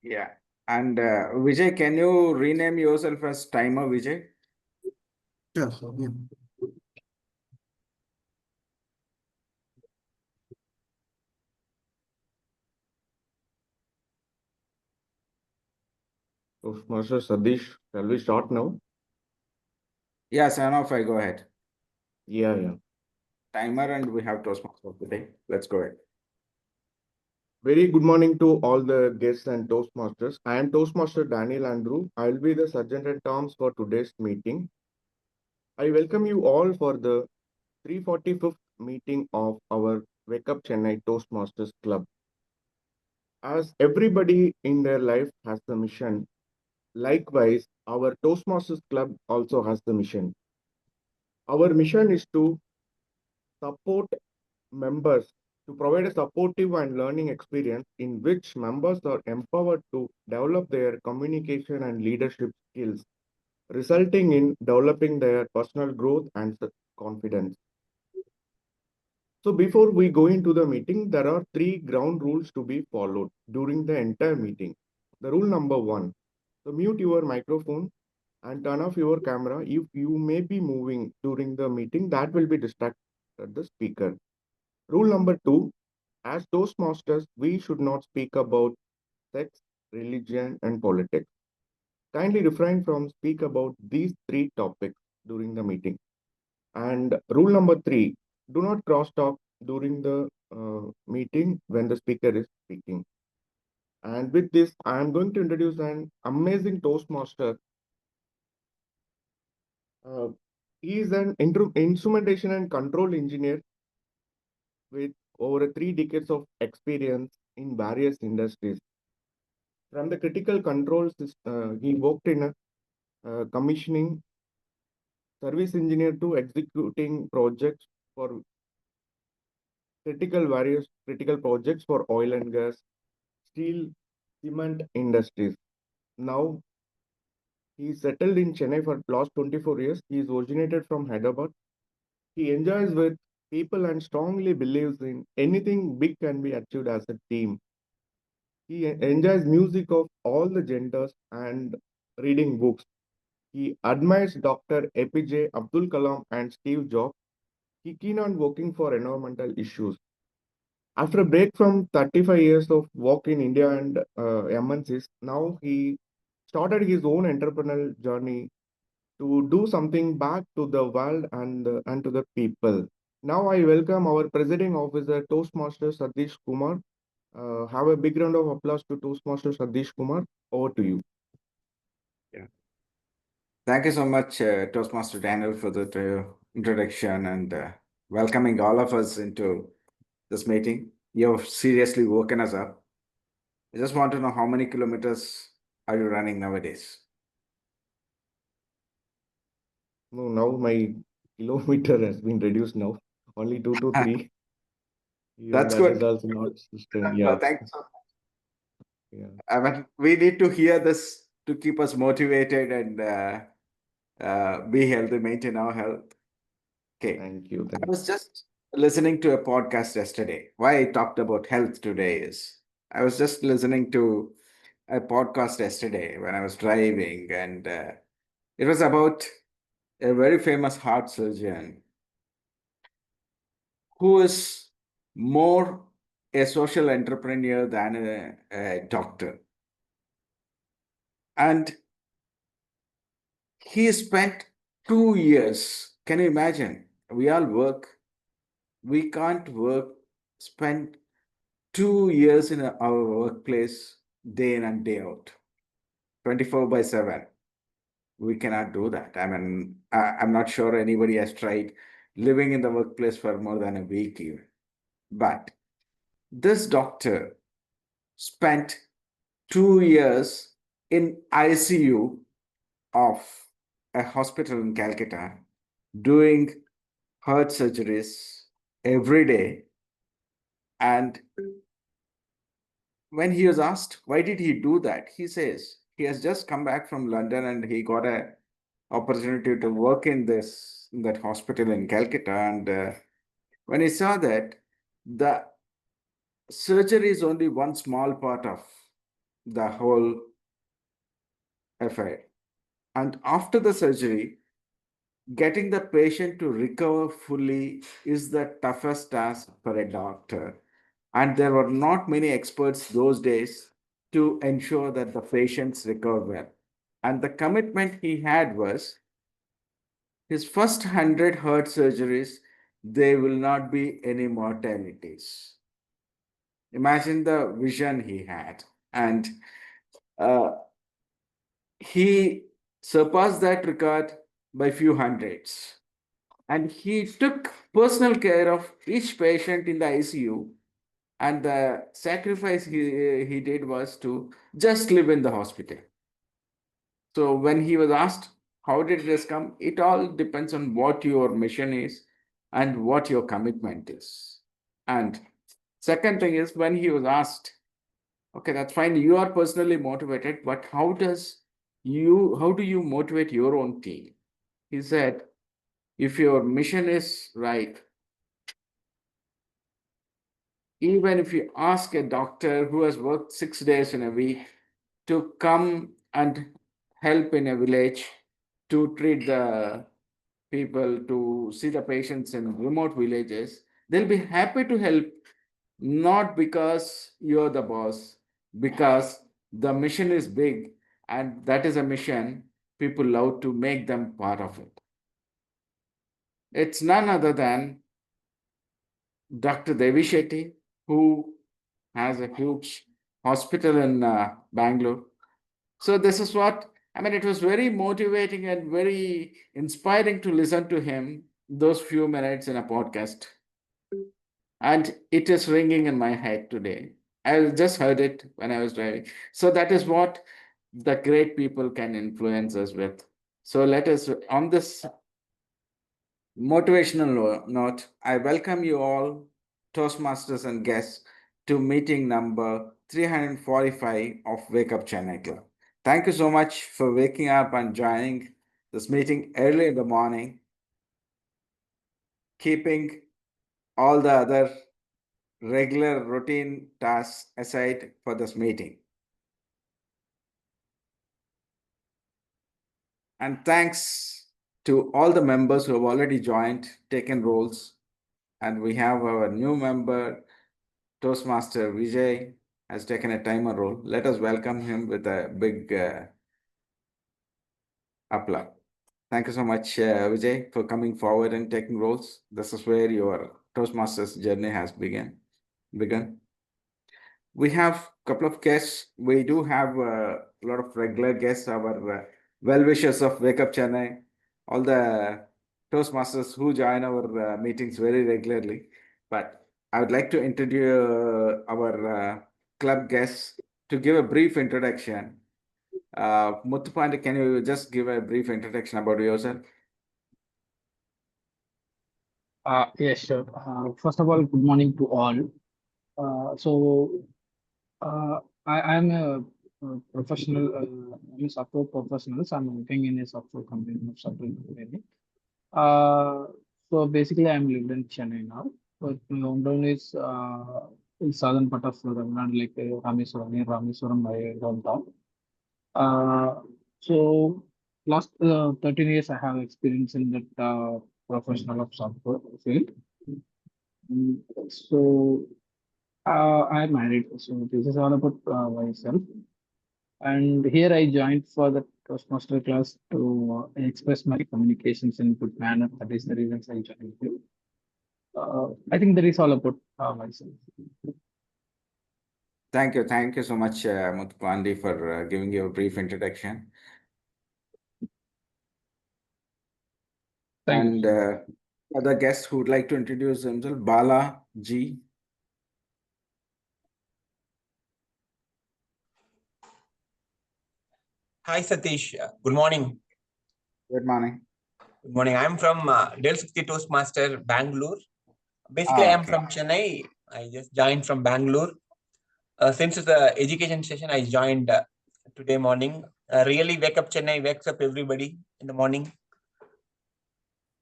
Yeah. And Vijay, can you rename yourself as Timer Vijay? Sure. Yeah. Toastmaster Sadish, shall we start now? Yes, Anofai, go ahead. Yeah. Timer and we have Toastmasters today. Let's go ahead. Very good morning to all the guests and Toastmasters. I am Toastmaster Daniel Andrew. I will be the sergeant at arms for today's meeting. I welcome you all for the 345th meeting of our Wake Up Chennai Toastmasters Club. As everybody in their life has a mission, likewise, our Toastmasters Club also has the mission. Our mission is to support members to provide a supportive and learning experience in which members are empowered to develop their communication and leadership skills, resulting in developing their personal growth and confidence. So, before we go into the meeting, there are three ground rules to be followed during the entire meeting. The rule number one, so mute your microphone and turn off your camera if you may be moving during the meeting that will be distracted the speaker. Rule number two, as Toastmasters, we should not speak about sex, religion, and politics. Kindly refrain from speak about these three topics during the meeting. And rule number three, do not cross talk during the meeting when the speaker is speaking. And with this, I am going to introduce an amazing Toastmaster. Uh, he is an instrumentation and control engineer with over 3 decades of experience in various industries. From the critical controls, he worked in a commissioning service engineer to executing projects for various critical projects for oil and gas, steel, cement industries. Now he settled in Chennai for last 24 years. He is originated from Hyderabad. He enjoys with people and strongly believes in anything big can be achieved as a team. He enjoys music of all the genders and reading books. He admires Dr. APJ Abdul Kalam and Steve Jobs. He keen on working for environmental issues. After a break from 35 years of work in India and MNCs, now he started his own entrepreneurial journey to do something back to the world and to the people. Now I welcome our presiding officer, Toastmaster Sadish Kumar. Have a big round of applause to Toastmaster Sadish Kumar. Over to you. Yeah. Thank you so much, Toastmaster Daniel, for that introduction and welcoming all of us into this meeting. You've seriously woken us up. I just want to know how many kilometers are you running nowadays? No, now my kilometer has been reduced now, only 2 to 3. Even That's that is good. also not sustained. Yeah, Thanks. yeah. I mean, we need to hear this to keep us motivated and be healthy, maintain our health. Okay. Thank you. I Thank was just listening to a podcast yesterday. Why I talked about health today is I was just listening to a podcast yesterday when I was driving, and it was about a very famous heart surgeon who is more a social entrepreneur than a doctor. And he spent 2 years. Can you imagine? We all work. We can't work, spend 2 years in our workplace day in and day out, 24 by 7. We cannot do that. I mean, I'm not sure anybody has tried living in the workplace for more than a week even. But this doctor spent 2 years in ICU of a hospital in Calcutta doing heart surgeries every day. And when he was asked why did he do that, he says he has just come back from London and he got a opportunity to work in that hospital in Calcutta. And when he saw that the surgery is only one small part of the whole affair. And after the surgery, getting the patient to recover fully is the toughest task for a doctor. And there were not many experts those days to ensure that the patients recover well. And the commitment he had was his first 100 heart surgeries, there will not be any mortalities. Imagine the vision he had. And uh, he surpassed that record by few hundreds. And he took personal care of each patient in the ICU. And the sacrifice he did was to just live in the hospital. So when he was asked, how did this come? It all depends on what your mission is and what your commitment is. And second thing is when he was asked, okay, that's fine, you are personally motivated, but how do you motivate your own team? He said, if your mission is right, even if you ask a doctor who has worked 6 days in a week to come and help in a village to treat the people, to see the patients in remote villages, they'll be happy to help, not because you're the boss, because the mission is big and that is a mission people love to make them part of it. It's none other than Dr. Devi Shetty, who has a huge hospital in Bangalore. So this is what, I mean, it was very motivating and very inspiring to listen to him those few minutes in a podcast. And it is ringing in my head today. I just heard it when I was driving. So that is what the great people can influence us with. So let us, on this motivational note, I welcome you all, Toastmasters and guests, to meeting number 345 of Wake Up Chennai Club. Thank you so much for waking up and joining this meeting early in the morning, keeping all the other regular routine tasks aside for this meeting. And thanks to all the members who have already joined, taken roles. And we have our new member, Toastmaster Vijay, has taken a timer role. Let us welcome him with a big applause. Thank you so much, Vijay, for coming forward and taking roles. This is where your Toastmasters journey has begun. We have a couple of guests. We do have a lot of regular guests, our well-wishers of Wake Up Chennai, all the Toastmasters who join our meetings very regularly. But I would like to introduce our club guests to give a brief introduction. Muthupandi, can you just give a brief introduction about yourself? Yes, sure. First of all, good morning to all. Uh, I am a professional, I'm a software professional. So I'm working in a software company, software company. So basically, I'm living in Chennai now. But my hometown is in southern part of Tamil Nadu, like Rameswaram, near Rameswaram, my hometown. So last 13 years, I have experience in that professional of software field. So I'm married. So this is all about myself. And here I joined for the Toastmaster class to express my communications in good manner. That is the reason I joined you. I think that is all about myself. Thank you so much, Muthupandi, for giving you a brief introduction. Thank And other guests who would like to introduce themselves, Bala G. Hi Satish, good morning. Good morning. Good morning. I'm from Dell 60 Toastmaster, Bangalore. Basically, I'm Okay. from Chennai. I just joined from Bangalore. Since the education session, I joined today morning. Really, Wake Up Chennai wakes up everybody in the morning.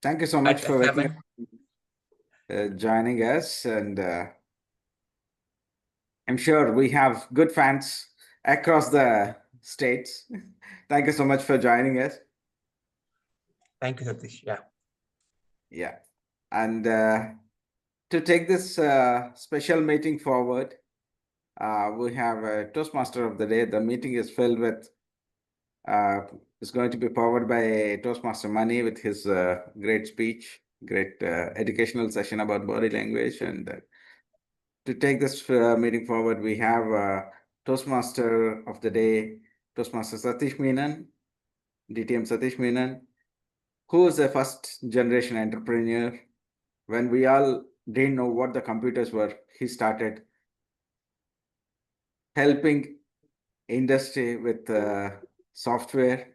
Thank you so much At for waking 7. up, joining us. And I'm sure we have good fans across the states. Thank you so much for joining us. Thank you, Satish. Yeah. Yeah. And to take this special meeting forward, we have a Toastmaster of the Day. The meeting is filled with, is going to be powered by Toastmaster Mani with his great speech, great educational session about body language. And to take this meeting forward, we have Toastmaster of the Day, Toastmaster Satish Menon, DTM Satish Menon, who is a first generation entrepreneur. When we all didn't know what the computers were, he started helping industry with software,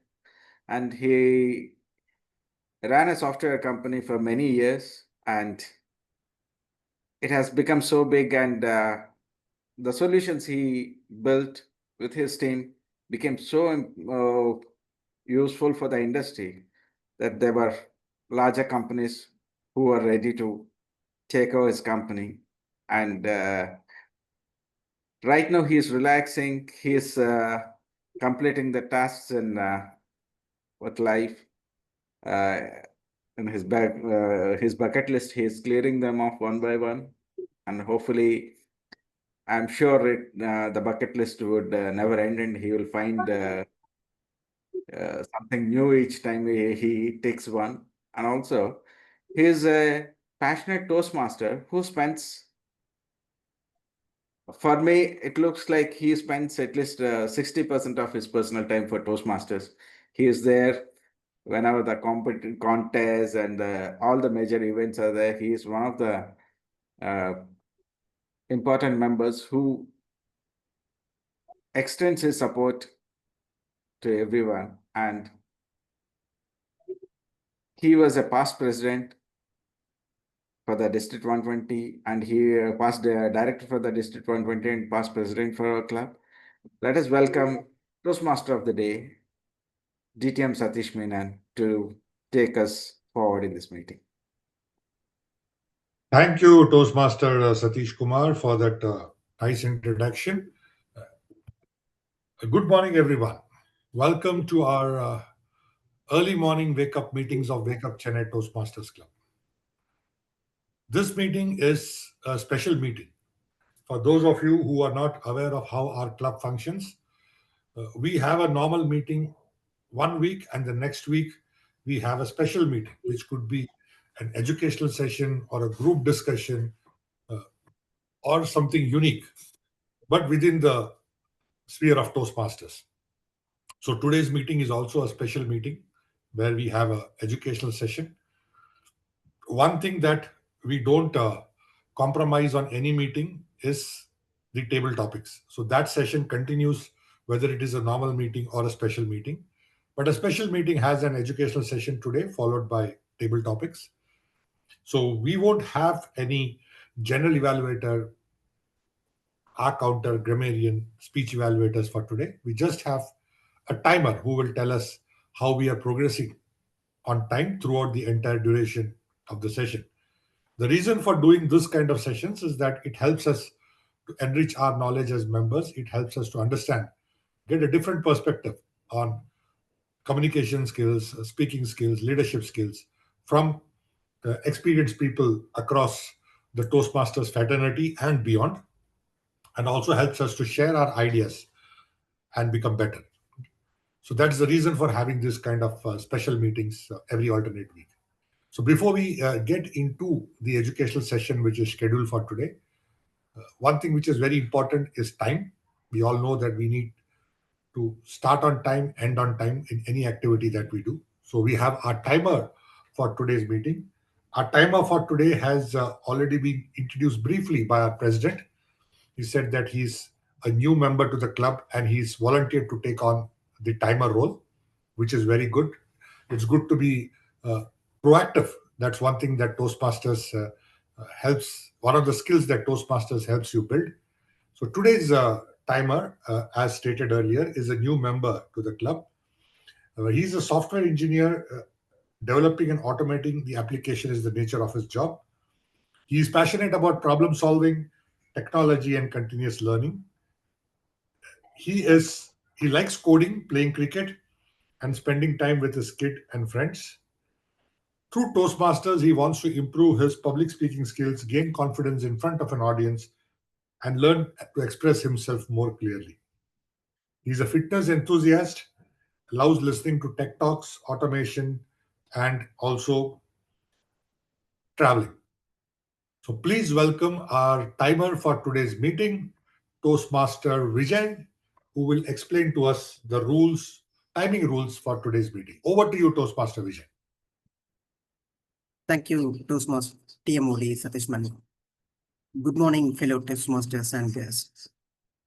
and he ran a software company for many years, and it has become so big, and the solutions he built with his team became so useful for the industry that there were larger companies who were ready to take over his company. And right now he's relaxing, he's completing the tasks in with life. In his bucket list, he's clearing them off one by one, and hopefully I'm sure the bucket list would never end, and he will find something new each time he takes one. And also, he is a passionate Toastmaster who spends, for me, it looks like he spends at least 60% of his personal time for Toastmasters. He is there whenever the contests and all the major events are there. He is one of the important members who extends his support to everyone. And he was a past president for the District 120, and he past director for the District 120 and past president for our club. Let us welcome Toastmaster of the Day, DTM Satish Menon, to take us forward in this meeting. Thank you, Toastmaster Satish Kumar, for that nice introduction. Good morning, everyone. Welcome to our early morning wake-up meetings of Wake Up Chennai Toastmasters Club. This meeting is a special meeting. For those of you who are not aware of how our club functions, we have a normal meeting 1 week, and the next week we have a special meeting, which could be an educational session or a group discussion or something unique, but within the sphere of Toastmasters. So today's meeting is also a special meeting where we have an educational session. One thing that we don't compromise on any meeting is the table topics. So that session continues whether it is a normal meeting or a special meeting. But a special meeting has an educational session today followed by table topics. So we won't have any general evaluator, counter, grammarian, speech evaluators for today. We just have a timer who will tell us how we are progressing on time throughout the entire duration of the session. The reason for doing this kind of sessions is that it helps us to enrich our knowledge as members. It helps us to understand, get a different perspective on communication skills, speaking skills, leadership skills from experienced people across the Toastmasters fraternity and beyond, and also helps us to share our ideas and become better. So that's the reason for having this kind of special meetings every alternate week. So before we get into the educational session, which is scheduled for today, one thing which is very important is time. We all know that we need to start on time, end on time in any activity that we do. So we have our timer for today's meeting. Our timer for today has already been introduced briefly by our president. He said that he's a new member to the club and he's volunteered to take on the timer role, which is very good. It's good to be proactive. That's one thing that Toastmasters helps. One of the skills that Toastmasters helps you build. So today's timer, as stated earlier, is a new member to the club. He's a software engineer. Developing and automating the application is the nature of his job. He is passionate about problem solving, technology, and continuous learning. He likes coding, playing cricket, and spending time with his kid and friends. Through Toastmasters, he wants to improve his public speaking skills, gain confidence in front of an audience, and learn to express himself more clearly. He's a fitness enthusiast, loves listening to tech talks, automation, and also traveling. So please welcome our timer for today's meeting, Toastmaster Vijay, who will explain to us the timing rules for today's meeting. Over to you, Toastmaster Vijay. Thank you, Toastmasters TM Anavarathamani. Good morning, fellow Toastmasters and guests.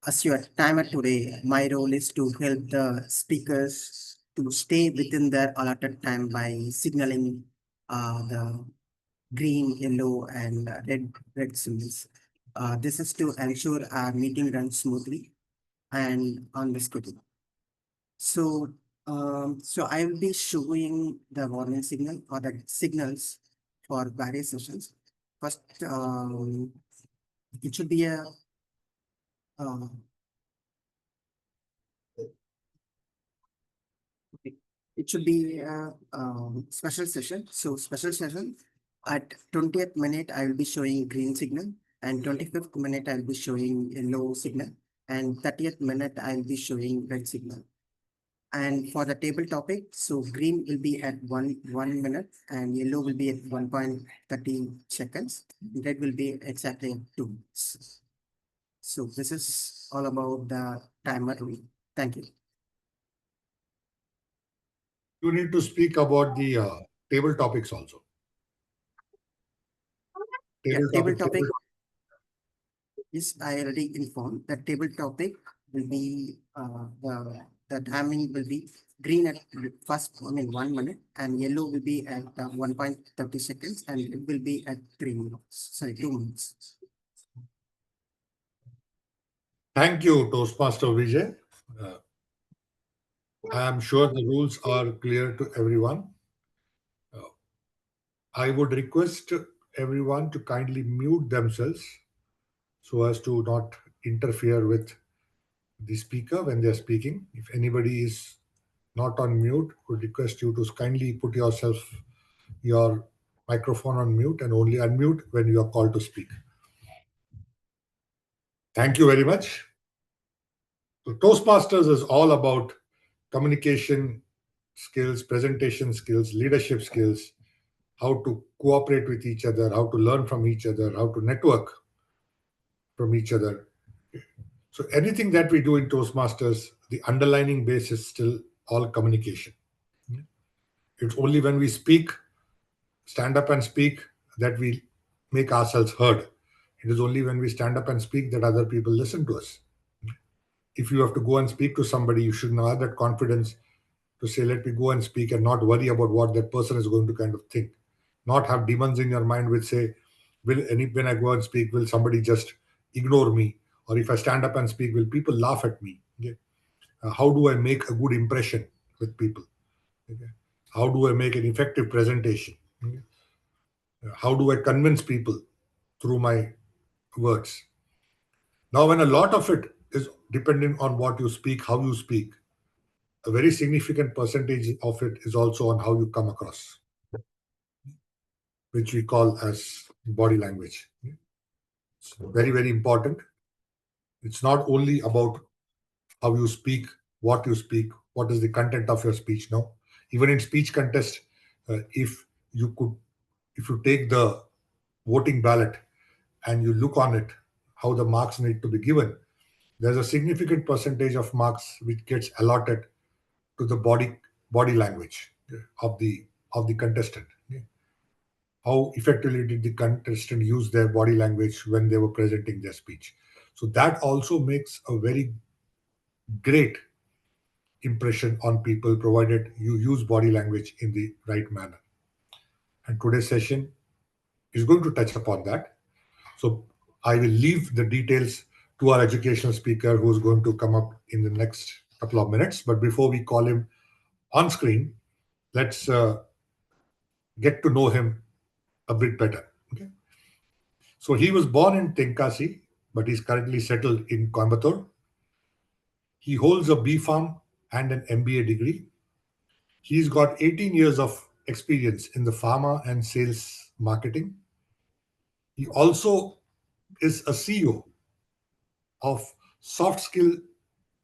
As your timer today, my role is to help the speakers to stay within their allotted time by signaling the green, yellow, and red symbols. This is to ensure our meeting runs smoothly and on the schedule. So, so I will be showing the warning signal or the signals for various sessions. First, it should be a uh, okay. It should be a special session. So special session at 20th minute I will be showing green signal, and 25th minute I will be showing yellow signal, and 30th minute I will be showing red signal. And for the table topic, so green will be at 1 minute and yellow will be at 1.30 seconds. Red will be exactly at 2 minutes. So this is all about the timer rule. Thank you. You need to speak about the table topics also. Yeah, Table table topic. topic. Yes, I already informed that table topic will be the timing will be green at first, 1 minute, and yellow will be at 1.30 seconds, and it will be at 3 minutes. Sorry, 2 minutes. Thank you, Toastmaster Vijay. I am sure the rules are clear to everyone. I would request everyone to kindly mute themselves so as to not interfere with the speaker when they are speaking. If anybody is not on mute, would request you to kindly put your microphone on mute and only unmute when you are called to speak. Thank you very much. So Toastmasters is all about communication skills, presentation skills, leadership skills, how to cooperate with each other, how to learn from each other, how to network from each other. So anything that we do in Toastmasters, the underlining base is still all communication. It's only when we speak, stand up and speak, that we make ourselves heard. It is only when we stand up and speak that other people listen to us. If you have to go and speak to somebody, you should have that confidence to say, let me go and speak and not worry about what that person is going to kind of think. Not have demons in your mind which say, when I go and speak, will somebody just ignore me? Or if I stand up and speak, will people laugh at me? Okay? How do I make a good impression with people? Okay? How do I make an effective presentation? Okay? How do I convince people through my words? Now, when a lot of it is dependent on what you speak, how you speak, a very significant percentage of it is also on how you come across, which we call as body language. It's very, very important. It's not only about how you speak, what is the content of your speech now. Even in speech contest, if you could, if you take the voting ballot and you look on it, how the marks need to be given, there's a significant percentage of marks which gets allotted to the body language of the contestant. How effectively did the contestant use their body language when they were presenting their speech? So that also makes a very great impression on people, provided you use body language in the right manner. And today's session is going to touch upon that. So I will leave the details to our educational speaker who is going to come up in the next couple of minutes. But before we call him on screen, let's get to know him a bit better. Okay. So he was born in Tenkasi, but he's currently settled in Coimbatore. He holds a B.Pharm and an MBA degree. He's got 18 years of experience in the pharma and sales marketing. He also is a CEO of Soft Skill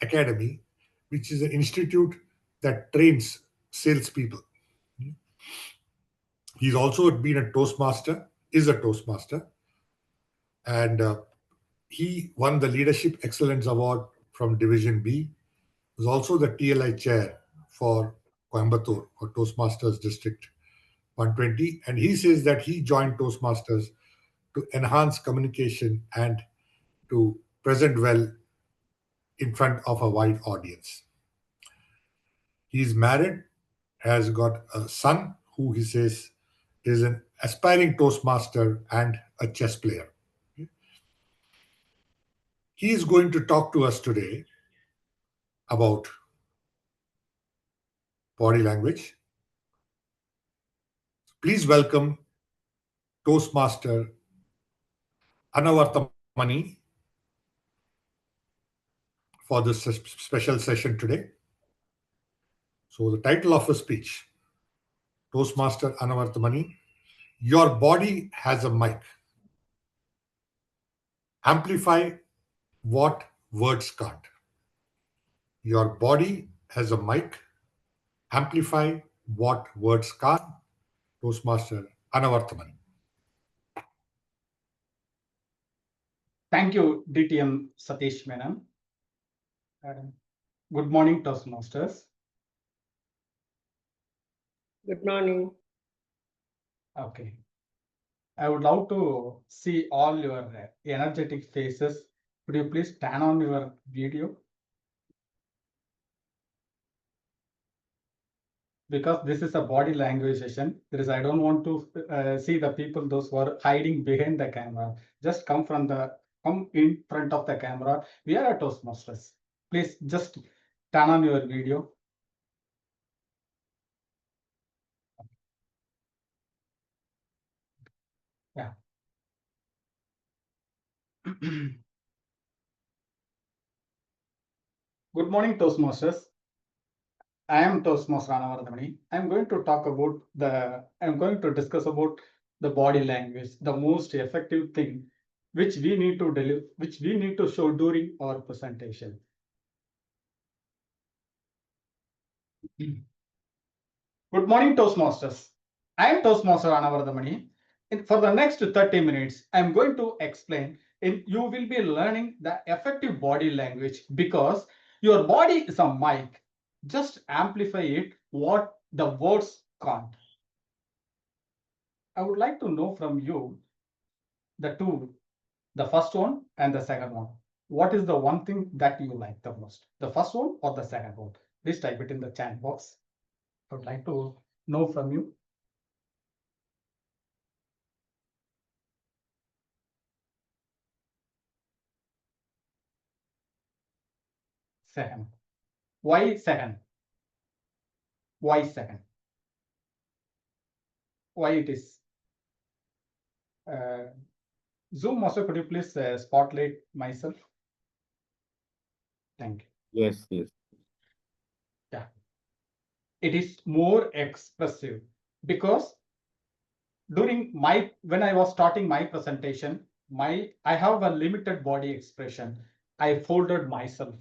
Academy, which is an institute that trains salespeople. He's also been a Toastmaster, is a Toastmaster, and he won the Leadership Excellence Award from Division B. Was also the TLI chair for Coimbatore or Toastmasters District 120, and he says that he joined Toastmasters to enhance communication and to present well in front of a wide audience. He's married, has got a son who he says is an aspiring Toastmaster and a chess player. He is going to talk to us today about body language. Please welcome Toastmaster Anavarathamani for this special session today. So the title of his speech, Toastmaster Anavarathamani, your body has a mic. Amplify what words can't. Your body has a mic. Amplify what words can't. Toastmaster Anavarathamani. Thank you, DTM Satish Menon. Good morning, Toastmasters. Good morning. Okay. I would love to see all your energetic faces. Could you please turn on your video? Because this is a body language session. I don't want to see the people, those who are hiding behind the camera. Just come in front of the camera. We are a Toastmasters. Please just turn on your video. Yeah. Good morning, Toastmasters. I am Toastmaster Anavarathamani. I'm going to discuss about the body language, the most effective thing which we need to deliver, which we need to show during our presentation. Good morning, Toastmasters. I am Toastmaster Anavarathamani. For the next 30 minutes, I'm going to explain, and you will be learning the effective body language because your body is a mic. Just amplify it what the words can't. I would like to know from you the first one and the second one. What is the one thing that you like the most? The first one or the second one? Please type it in the chat box. I would like to know from you. Second. Why second? Why second? Why it is? Zoom master, could you please spotlight myself? Thank you. Yes, yes. Yeah. It is more expressive because when I was starting my presentation, I have a limited body expression. I folded myself.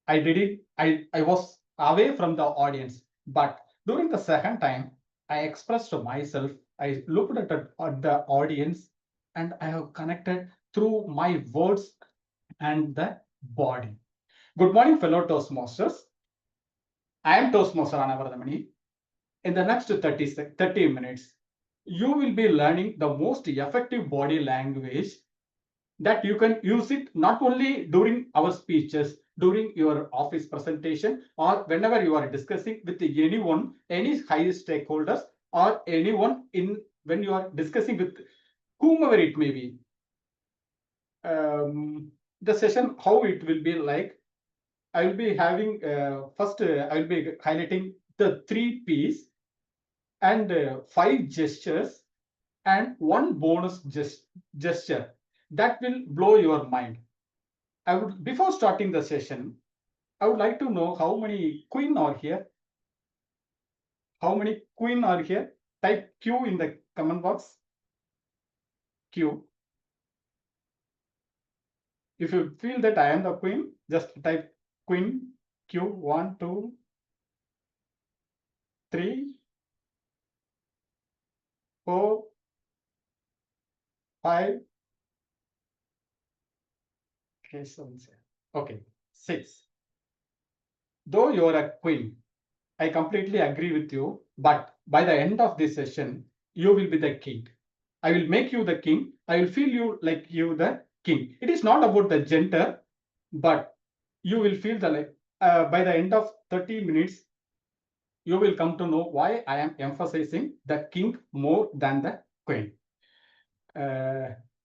I did it. I was away from the audience, but during the second time, I expressed myself. I looked at the audience, and I have connected through my words and the body. Good morning, fellow Toastmasters. I am Toastmaster Anavarathamani. In the next 30 minutes, you will be learning the most effective body language that you can use it not only during our speeches, during your office presentation, or whenever you are discussing with anyone, any high stakeholders, or anyone when you are discussing with whomever it may be. The session, how it will be like, I will be having first, I will be highlighting the 3 P's and 5 gestures and 1 bonus gesture that will blow your mind. before starting the session, I would like to know how many queen are here. How many queen are here? Type Q in the comment box. Q. If you feel that I am the queen, just type queen Q. 1, 2, 3, 4, 5. Okay, 7. Okay, 6. Though you are a queen, I completely agree with you. But by the end of this session, you will be the king. I will make you the king. I will feel you like you the king. It is not about the gender, but you will feel the like by the end of 30 minutes, you will come to know why I am emphasizing the king more than the queen.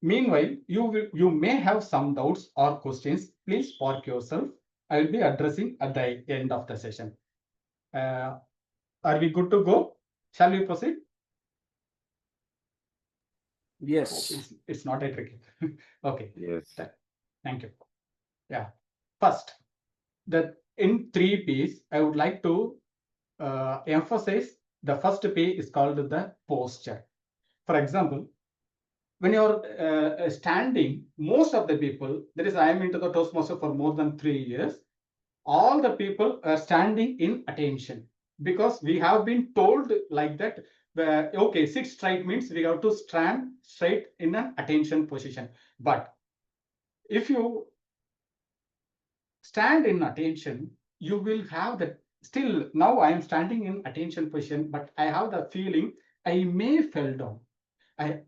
Meanwhile, you may have some doubts or questions. Please park yourself. I will be addressing at the end of the session. Are we good to go? Shall we proceed? Yes. It's not a tricky. Okay. Yes. Thank you. Yeah. First, that in 3 P's, I would like to emphasize the first P is called the posture. For example, when you're standing, most of the people, that is, I am into the Toastmaster for more than 3 years, all the people are standing in attention because we have been told like that. Okay, sit straight means we have to stand straight in an attention position. But if you stand in attention, you will have that. Still, now I am standing in attention position, but I have the feeling I may fall down.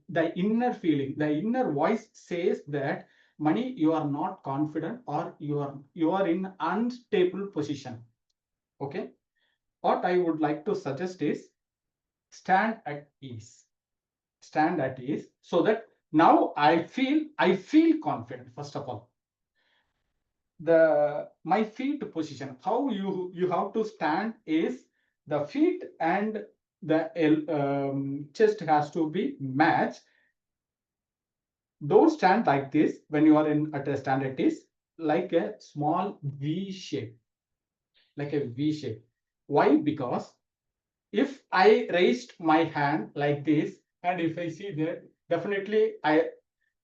The inner feeling, the inner voice says that, Mani, you are not confident, or you are in unstable position. Okay. What I would like to suggest is stand at ease. Stand at ease so that now I feel confident. First of all, my feet position, how you have to stand is the feet and the chest has to be matched. Don't stand like this when you are at a stand at ease, like a small V shape, like a V shape. Why? Because if I raised my hand like this, and if I see there, definitely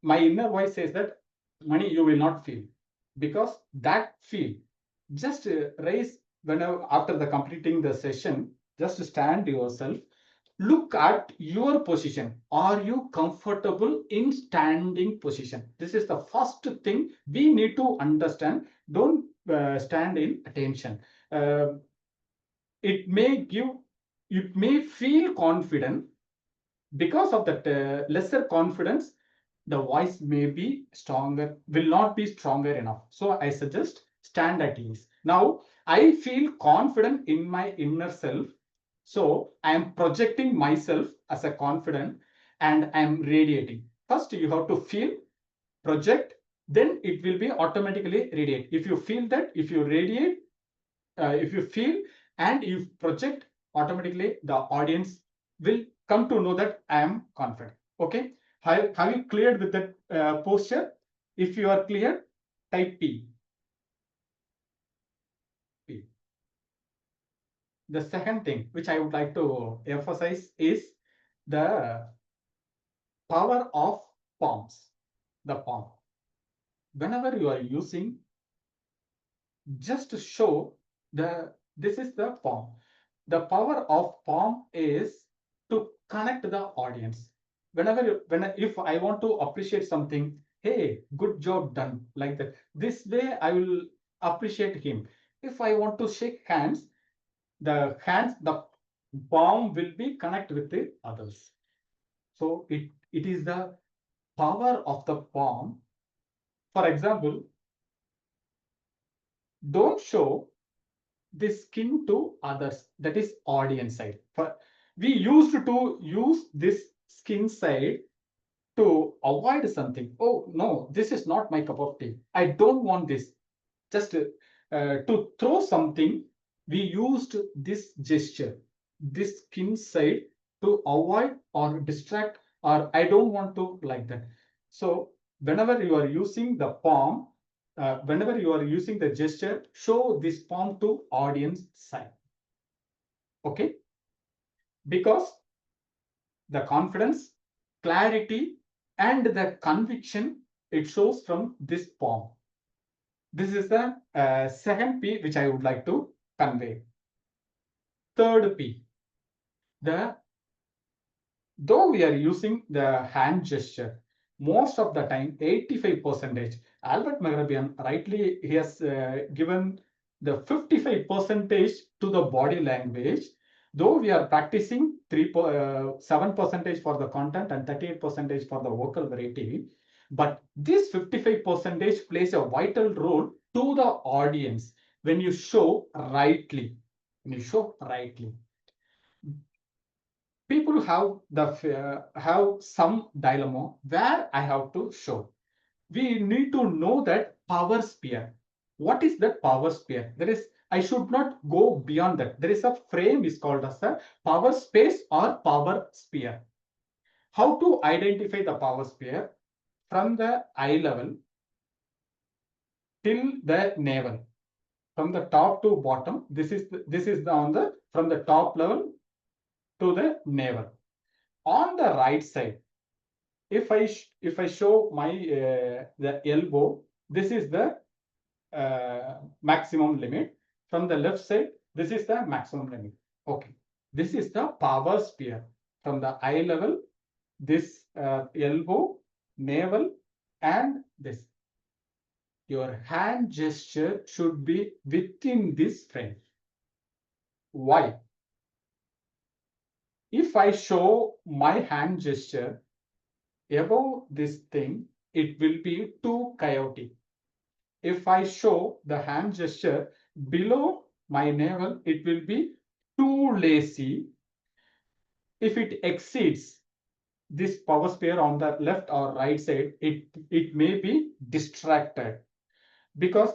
my inner voice says that, Mani, you will not feel, because that feel. Just raise whenever after the completing the session. Just stand yourself. Look at your position. Are you comfortable in standing position? This is the first thing we need to understand. Don't stand in attention. It may feel confident. Because of that lesser confidence, the voice may be stronger, will not be stronger enough. So I suggest stand at ease. Now I feel confident in my inner self. So I am projecting myself as a confident and I am radiating. First, you have to feel, project, then it will be automatically radiate. If you feel that, if you radiate, if you feel and you project, automatically the audience will come to know that I am confident. Okay. Have you cleared with that posture? If you are clear, type P. P. The second thing which I would like to emphasize is the power of palms. The palm. Whenever you are using, just to show this is the palm. The power of palm is to connect the audience. If I want to appreciate something, hey, good job done, like that. This way I will appreciate him. If I want to shake hands, the palm will be connect with the others. So it is the power of the palm. For example, don't show this skin to others, that is audience side. We used to use this skin side to avoid something. Oh no, this is not my cup of tea, I don't want this. Just to throw something, we used this gesture, this skin side, to avoid or distract, or I don't want to, like that. So whenever you are using the palm, whenever you are using the gesture, show this palm to audience side. Okay, because the confidence, clarity, and the conviction it shows from this palm. This is the second P which I would like to convey. Third P, though we are using the hand gesture, most of the time, 85%, Albert Magrabian rightly he has given the 55% to the body language. Though we are practicing 7% for the content and 38% for the vocal variety, but this 55% plays a vital role to the audience when you show rightly. When you show rightly, people have some dilemma where I have to show. We need to know that power sphere. What is that power sphere? I should not go beyond that. There is a frame is called as a power space or power sphere. How to identify the power sphere? From the eye level till the navel, from the top to bottom. This is on the from the top level to the navel. On the right side, if I show my the elbow, this is the maximum limit. From the left side, this is the maximum limit. Okay, this is the power sphere from the eye level, this elbow, navel, and this. Your hand gesture should be within this frame. Why? If I show my hand gesture above this thing, it will be too chaotic. If I show the hand gesture below my navel, it will be too lazy. If it exceeds this power sphere on the left or right side, it may be distracted. Because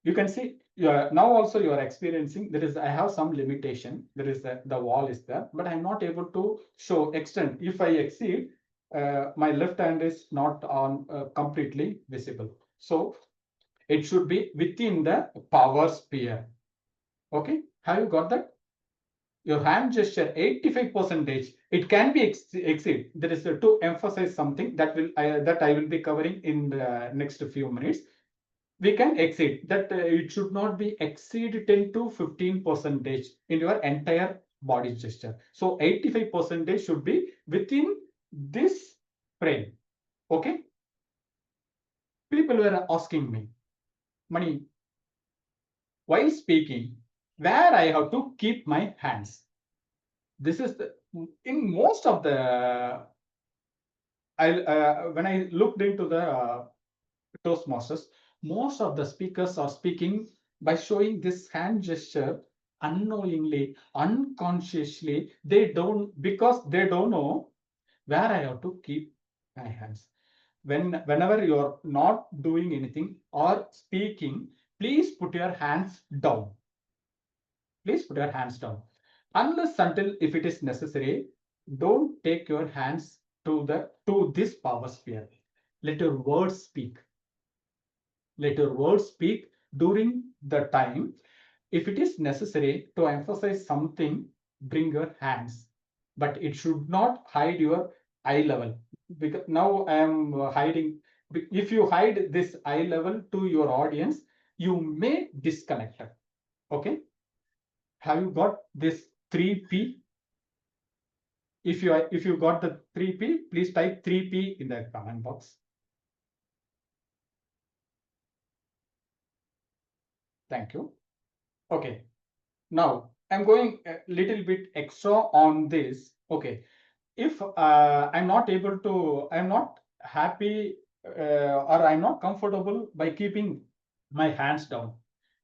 you can see now also you are experiencing I have some limitation. There is the wall is there, but I'm not able to show extent. If I exceed, my left hand is not on completely visible. So it should be within the power sphere. Okay, have you got that? Your hand gesture 85%, it can be exceed. There is to emphasize something that I will be covering in the next few minutes. We can exceed that. It should not be exceed 10 to 15% in your entire body gesture. So 85% should be within this frame. Okay. People were asking me, Mani, while speaking, where I have to keep my hands. This is in most of the when I looked into the Toastmasters, most of the speakers are speaking by showing this hand gesture unknowingly, unconsciously. Because they don't know where I have to keep my hands. Whenever you're not doing anything or speaking, please put your hands down. Please put your hands down. Unless until if it is necessary, don't take your hands to this power sphere. Let your words speak. Let your words speak during the time. If it is necessary to emphasize something, bring your hands, but it should not hide your eye level. Because now I am hiding. If you hide this eye level to your audience, you may disconnect. Okay. Have you got this 3P? If you got the 3P, please type 3P in the comment box. Thank you. Okay. Now I'm going a little bit extra on this. Okay. If I'm not happy or I'm not comfortable by keeping my hands down,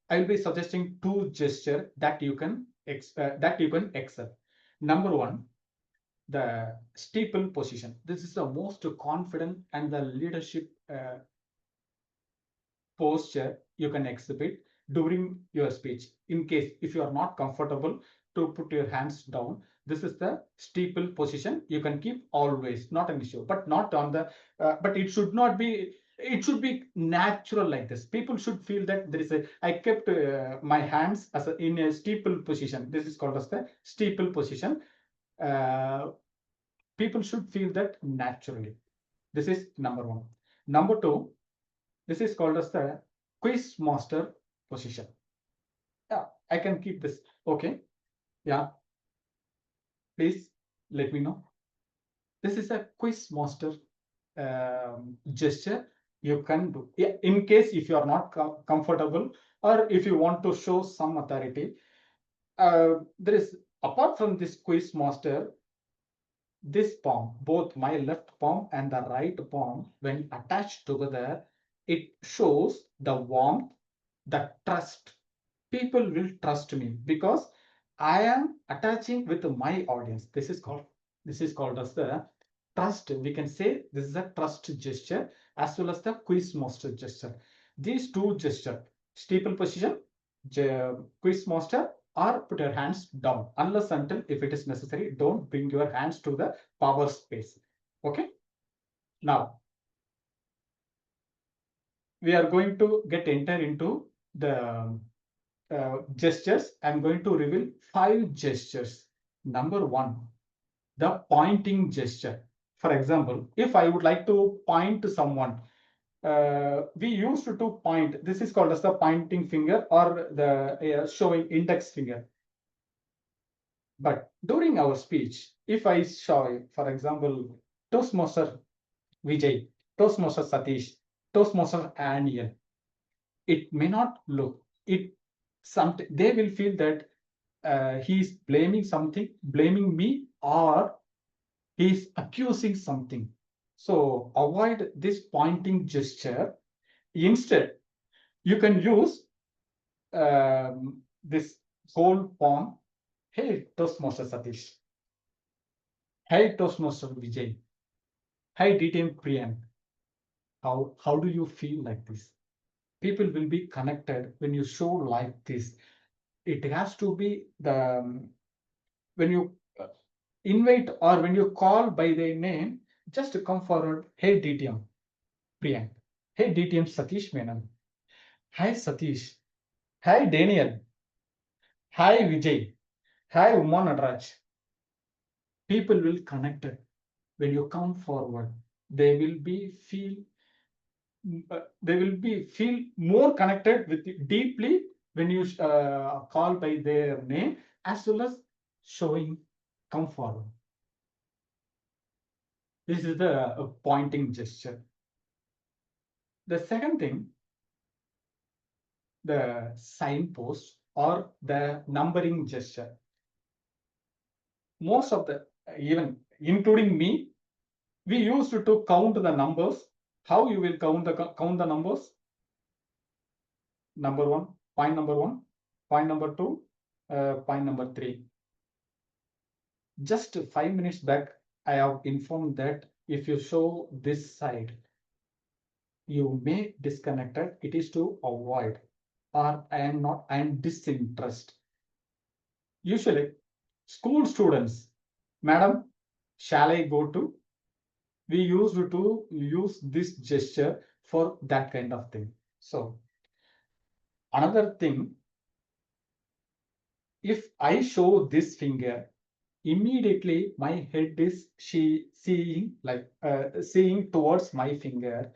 I'll be suggesting two gestures that you can excel. Number one, the steeple position. This is the most confident and the leadership posture you can exhibit during your speech. In case if you are not comfortable to put your hands down, this is the steeple position you can keep always, not an issue, but not on the but it should not be It should be natural like this. People should feel that there is a, I kept my hands as in a steeple position. This is called as the steeple position. People should feel that naturally. This is number one. Number two, this is called as the quiz master position. Yeah, I can keep this. Okay. Yeah. Please let me know. This is a quiz master gesture you can do. Yeah, in case if you are not comfortable or if you want to show some authority, there is, apart from this quiz master, this palm, both my left palm and the right palm, when attached together, it shows the warmth, the trust. People will trust me because I am attaching with my audience. This is called as the trust. We can say this is a trust gesture as well as the quiz master gesture. These two gesture, steeple position, quiz master, or put your hands down. Unless until if it is necessary, don't bring your hands to the power space. Okay. Now we are going to get enter into the gestures. I'm going to reveal 5 gestures. Number 1, the pointing gesture. For example, if I would like to point to someone, we used to point. This is called as the pointing finger or the showing index finger. But during our speech, if I show, for example, Toastmaster Vijay, Toastmaster Satish, Toastmaster Aniel, it may not look it. They will feel that he's blaming something, blaming me, or he's accusing something. So avoid this pointing gesture. Instead, you can use this whole palm. Hey, Toastmaster Satish. Hey, Toastmaster Vijay. Hey, DTM Priyan. How do you feel like this? People will be connected when you show like this. It has to be the when you invite or when you call by their name, just come forward. Hey, DTM Priyank. Hey, DTM Satish Menon. Hi, Satish. Hi, Daniel. Hi, Vijay. Hi, Uma Nadraj. People will connect it. When you come forward, they will be feel more connected with you deeply when you call by their name as well as showing come forward. This is the pointing gesture. The second thing, the signpost or the numbering gesture. Most of the, even including me, we used to count the numbers. How you will count the numbers? Number 1, point number 1, point number 2, point number 3. Just 5 minutes back, I have informed that if you show this side, you may disconnect it. It is to avoid, or I am disinterested. Usually, school students, madam, shall I go to? We used to use this gesture for that kind of thing. So, another thing, if I show this finger, immediately my head is seeing towards my finger.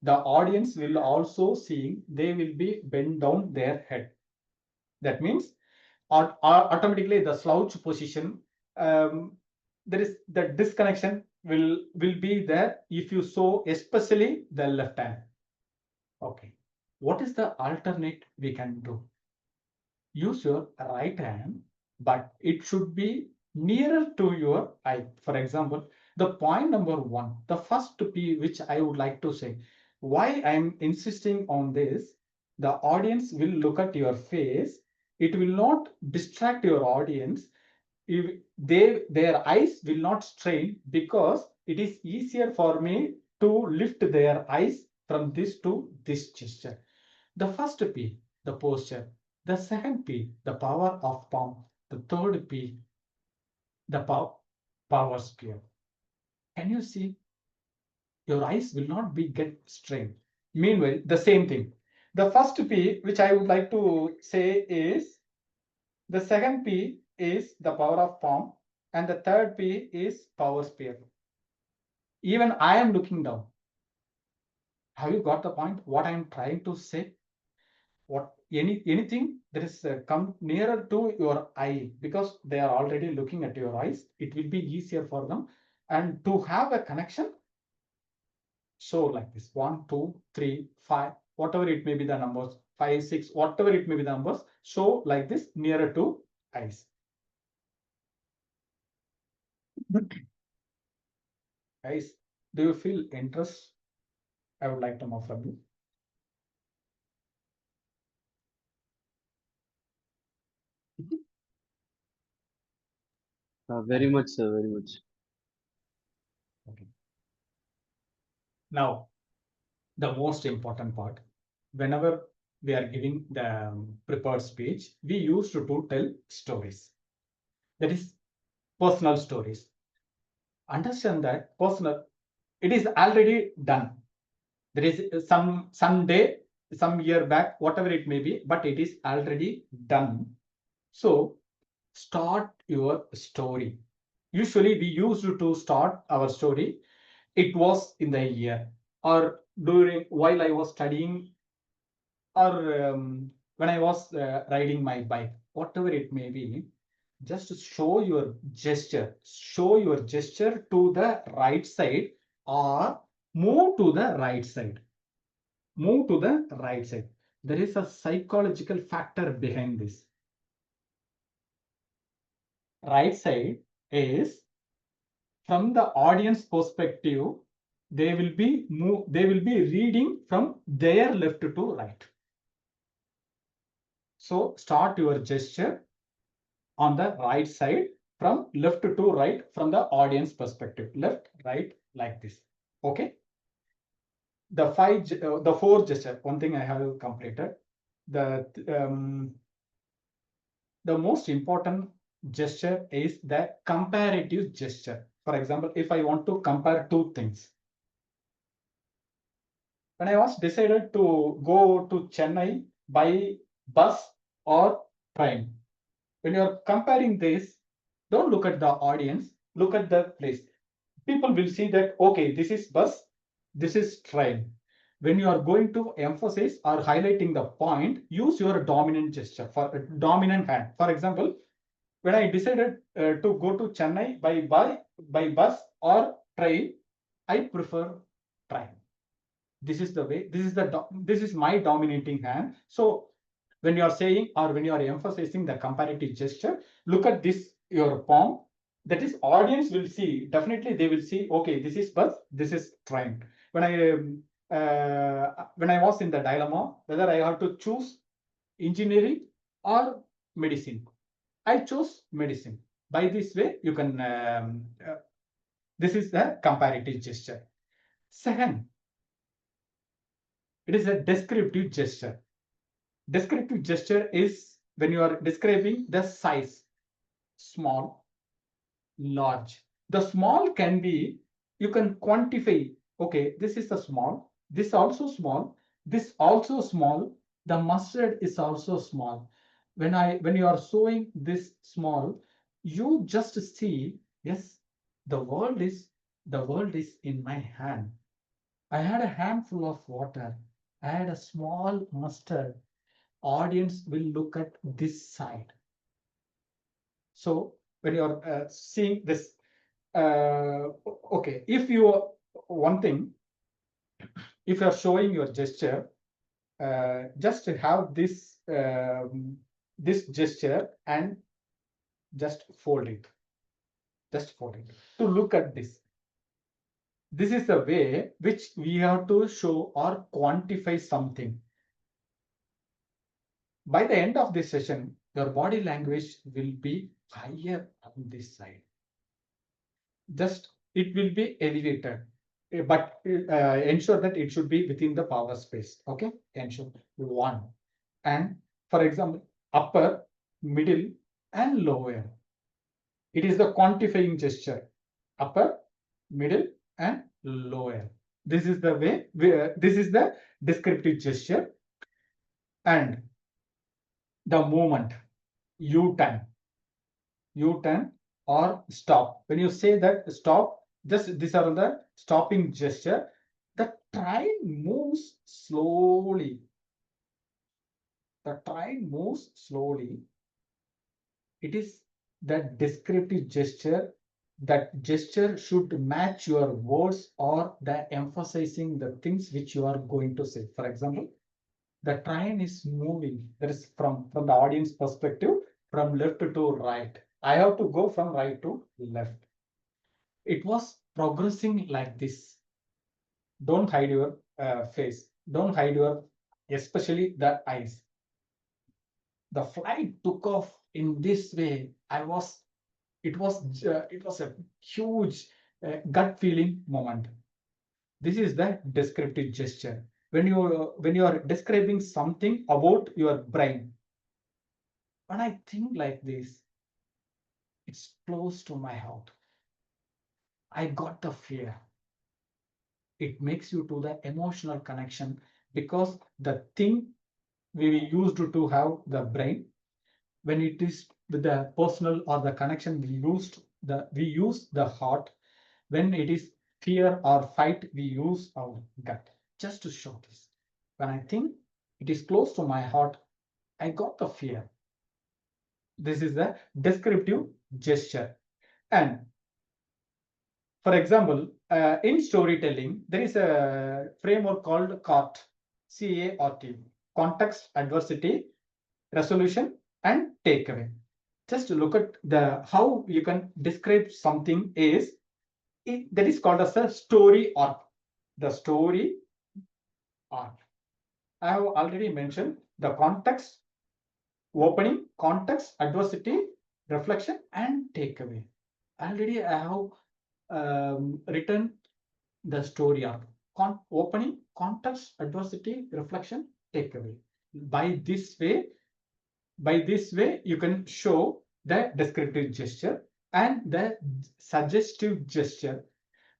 The audience will also seeing, they will be bend down their head. That means automatically the slouch position, there is the disconnection will be there if you show especially the left hand. Okay, what is the alternate we can do? Use your right hand, but it should be nearer to your eye. For example, the point number 1, the first P which I would like to say, why I'm insisting on this, the audience will look at your face. It will not distract your audience. If their eyes will not strain, because it is easier for me to lift their eyes from this to this gesture. The first P, the posture. The second P, the power of palm. The third P, the power sphere. Can you see? Your eyes will not be get strained. Meanwhile, the same thing. The first P, which I would like to say is, the second P is the power of palm, and the third P is power sphere. Even I am looking down. Have you got the point? What I am trying to say? What anything that is come nearer to your eye, because they are already looking at your eyes, it will be easier for them, and to have a connection. So like this, 1, 2, 3, 5, whatever it may be the numbers, 5, 6, whatever it may be the numbers. So like this, nearer to eyes. Guys, do you feel interest? I would like to know from you. Very much, sir, very much. Okay. Now, the most important part, whenever we are giving the prepared speech, we used to tell stories. That is personal stories. Understand that personal, it is already done. There is some day, some year back, whatever it may be, but it is already done. So start your story. Usually we used to start our story. It was in the year, or during while I was studying, or when I was riding my bike, whatever it may be. Just show your gesture. Show your gesture to the right side, or move to the right side. Move to the right side. There is a psychological factor behind this. Right side is, from the audience perspective, they will be reading from their left to right. So start your gesture on the right side, from left to right, from the audience perspective. Left, right, like this. Okay. The 4 gesture. One thing I have completed. The most important gesture is the comparative gesture. For example, if I want to compare 2 things. When I was decided to go to Chennai by bus or train, when you're comparing this, don't look at the audience, look at the place. People will see that, okay, this is bus, this is train. When you are going to emphasize or highlighting the point, use your dominant gesture, for dominant hand. For example, when I decided to go to Chennai by bus or train, I prefer train. This is the way, this is my dominating hand. So when you are saying, or when you are emphasizing the comparative gesture, look at this, your palm. That is, audience will see, definitely they will see, okay, this is bus, this is train. When I was in the dilemma whether I have to choose engineering or medicine, I chose medicine. By this way, you can this is the comparative gesture. Second, it is a descriptive gesture. Descriptive gesture is when you are describing the size, small, large. The small can be, you can quantify, okay, this is the small, this also small, this also small, the mustard is also small. When you are showing this small, you just see, yes, the world is in my hand. I had a handful of water. I had a small mustard. Audience will look at this side. So when you're seeing this, okay, if you, one thing, if you're showing your gesture, just have this this gesture and just fold it. Just fold it to look at this. This is the way which we have to show or quantify something. By the end of this session, your body language will be higher on this side. Just it will be elevated, but ensure that it should be within the power space. Okay, ensure 1. And for example, upper, middle, and lower. It is the quantifying gesture. Upper, middle, and lower. This is the way, this is the descriptive gesture. And the movement, U-turn or stop. When you say that stop, just these are the stopping gesture. The train moves slowly. The train moves slowly. It is that descriptive gesture. That gesture should match your words or the emphasizing the things which you are going to say. For example, the train is moving. That is from the audience perspective, from left to right. I have to go from right to left. It was progressing like this. Don't hide your face. Don't hide your, especially the eyes. The flight took off in this way. It was a huge gut feeling moment. This is the descriptive gesture. When you are describing something about your brain, when I think like this, it's close to my heart. I got the fear. It makes you to the emotional connection, because the thing we used to have the brain, when it is with the personal or the connection, we use the heart. When it is fear or fight, we use our gut. Just to show this, when I think it is close to my heart, I got the fear. This is the descriptive gesture. And for example, in storytelling, there is a framework called CART, C-A-R-T, context, adversity, resolution, and takeaway. Just to look at the how you can describe something is that is called as a story arc. The story arc. I have already mentioned the context, opening, context, adversity, reflection, and takeaway. Already I have written the story arc. Opening, context, adversity, reflection, takeaway. By this way, you can show the descriptive gesture and the suggestive gesture.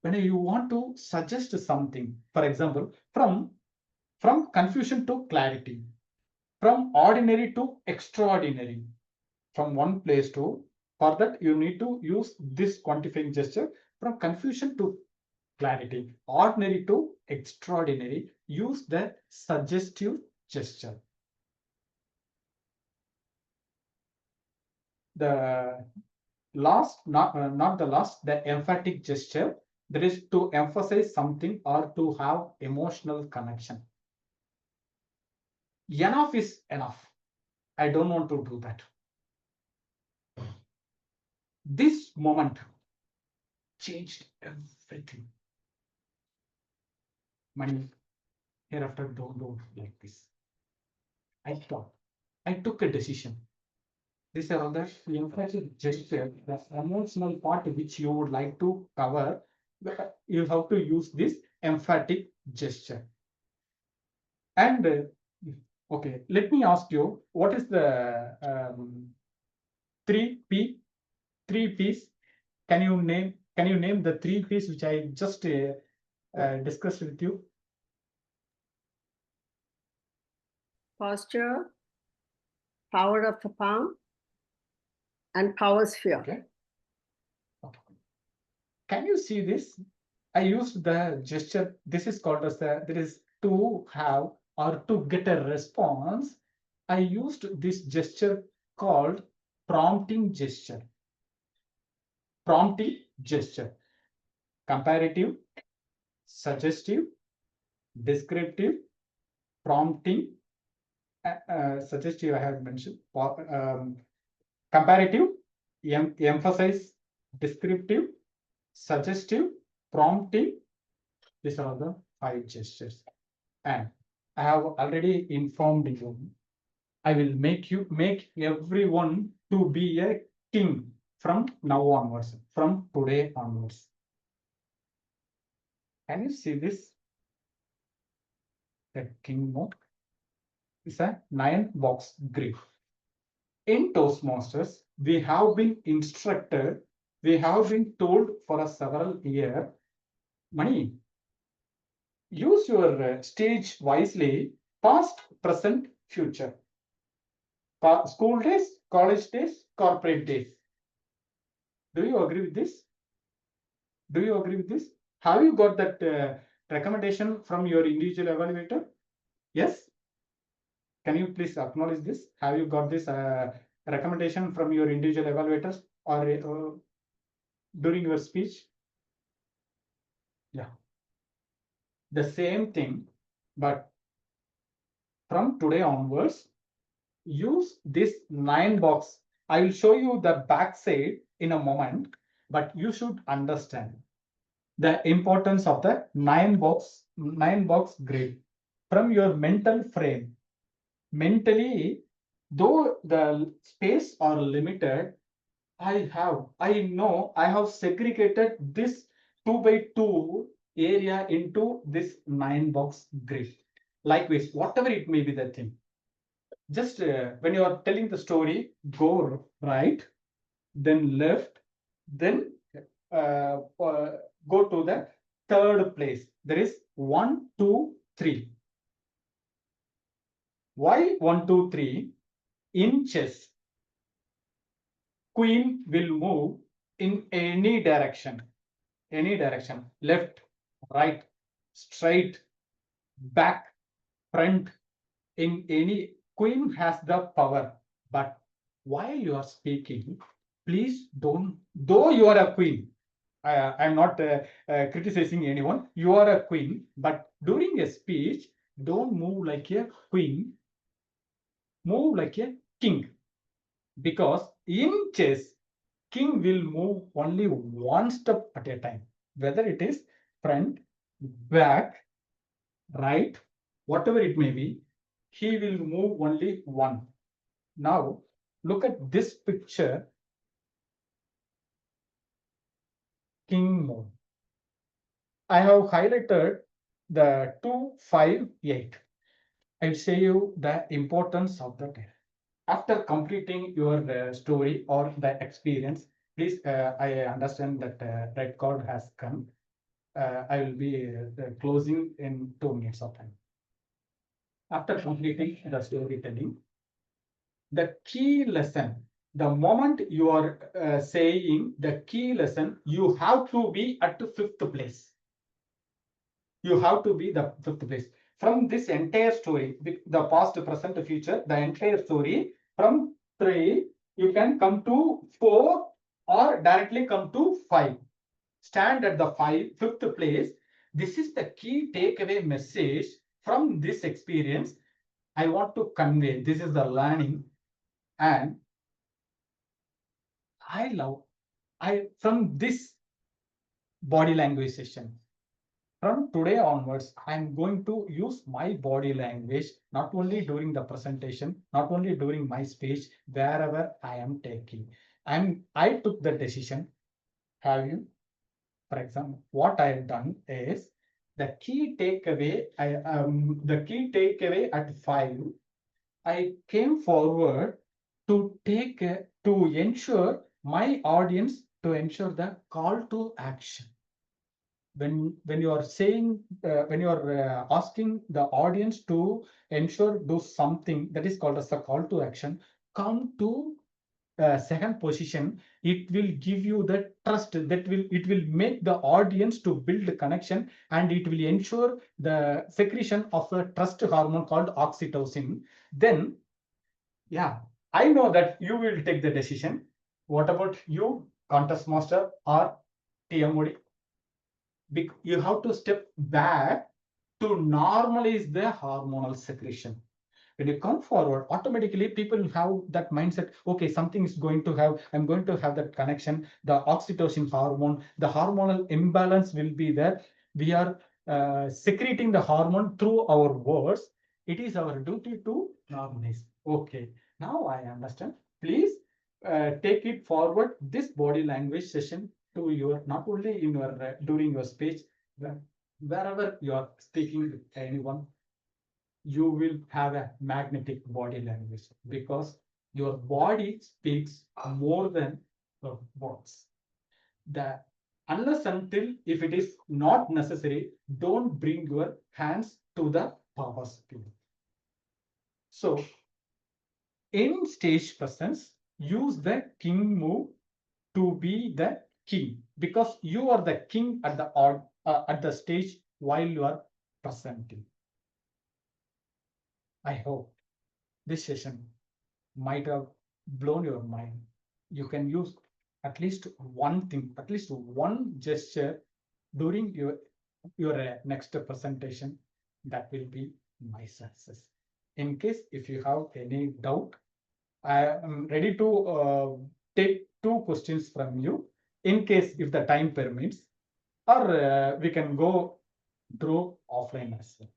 When you want to suggest something, for example, from confusion to clarity, from ordinary to extraordinary, from one place to, for that you need to use this quantifying gesture. From confusion to clarity, ordinary to extraordinary, use the suggestive gesture. The last, not the last, the emphatic gesture, that is to emphasize something or to have emotional connection. Enough is enough. I don't want to do that. This moment changed everything. Money, hereafter don't do like this. I took a decision. These are all the emphatic gesture, the emotional part which you would like to cover. You have to use this emphatic gesture. And okay, let me ask you, what is the 3P? 3Ps. Can you name the 3Ps which I just discussed with you? Posture, power of the palm, and power sphere. Okay. Can you see this? I used the gesture. This is called as there is to have or to get a response. I used this gesture called prompting gesture. Prompting gesture. Comparative, suggestive, descriptive, prompting, suggestive I have mentioned, comparative, emphasize, descriptive, suggestive, prompting. These are the 5 gestures. And I have already informed you, I will make everyone to be a king from now onwards, from today onwards. Can you see this? The king mode is a 9-box grid. In Toastmasters, we have been instructed, we have been told for a several years, Mani, use your stage wisely, past, present, future. School days, college days, corporate days. Do you agree with this? Do you agree with this? Have you got that recommendation from your individual evaluator? Yes? Can you please acknowledge this? Have you got this recommendation from your individual evaluators or during your speech? Yeah. The same thing, but from today onwards, use this 9 box. I will show you the back side in a moment, but you should understand the importance of the 9 box grid from your mental frame. Mentally, though the space are limited, I know I have segregated this 2x2 area into this 9 box grid. Likewise, whatever it may be the thing. Just when you are telling the story, go right, then left, then go to the third place. There is 1, 2, 3. Why 1, 2, 3? In chess, queen will move in any direction, left, right, straight, back, front, in any. Queen has the power, but while you are speaking, please don't, though you are a queen, I'm not criticizing anyone, you are a queen, but during a speech, don't move like a queen, move like a king, because in chess, king will move only one step at a time, whether it is front, back, right, whatever it may be, he will move only one. Now, look at this picture, king move. I have highlighted the 2, 5, 8. I'll show you the importance of that. After completing your story or the experience, please, I understand that red card has come. I will be closing in 2 minutes of time. After completing the storytelling, the key lesson, the moment you are saying the key lesson, you have to be at the 5th place. You have to be the 5th place. From this entire story, the past, present, future, the entire story, from 3, you can come to 4 or directly come to 5. Stand at the 5th place. This is the key takeaway message from this experience I want to convey. This is the learning, and from this body language session, from today onwards, I'm going to use my body language, not only during the presentation, not only during my speech, wherever I am taking. I took the decision. Have you? For example, what I have done is the key takeaway. The key takeaway at 5. I came forward to ensure my audience, to ensure the call to action. When you are saying, when you are asking the audience to ensure do something, that is called as the call to action. Come to second position, it will give you the trust, it will make the audience to build a connection, and it will ensure the secretion of a trust hormone called oxytocin. Then, yeah, I know that you will take the decision. What about you, contest master or TMOD? You have to step back to normalize the hormonal secretion. When you come forward, automatically people have that mindset, okay, something is going to have, I'm going to have that connection, the oxytocin hormone, the hormonal imbalance will be there. We are secreting the hormone through our words. It is our duty to normalize. Okay, now I understand. Please take it forward, this body language session, to your, not only in your during your speech, wherever you are speaking with anyone, you will have a magnetic body language, because your body speaks more than the words. Unless until if it is not necessary, don't bring your hands to the power spin. So in stage presence, use the king move to be the king, because you are the king at the stage while you are presenting. I hope this session might have blown your mind. You can use at least one thing, at least one gesture during your next presentation. That will be my success. In case if you have any doubt, I am ready to take 2 questions from you, in case if the time permits, or we can go through offline as well.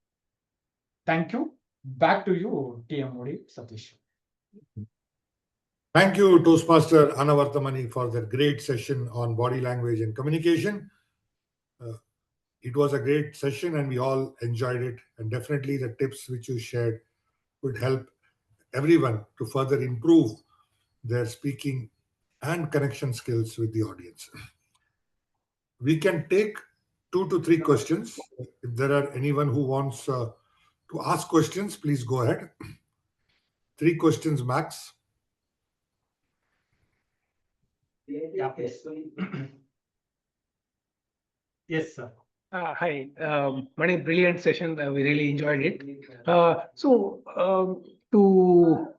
Thank you. Back to you, TM Satish. Thank you, Toastmaster Anavarathamani, for that great session on body language and communication. It was a great session and we all enjoyed it. And definitely the tips which you shared would help everyone to further improve their speaking and connection skills with the audience. We can take 2 to 3 questions. If there are anyone who wants to ask questions, please go ahead. 3 questions max. Yeah, please. Yes, sir. Hi, Mani, brilliant session. We really enjoyed it. To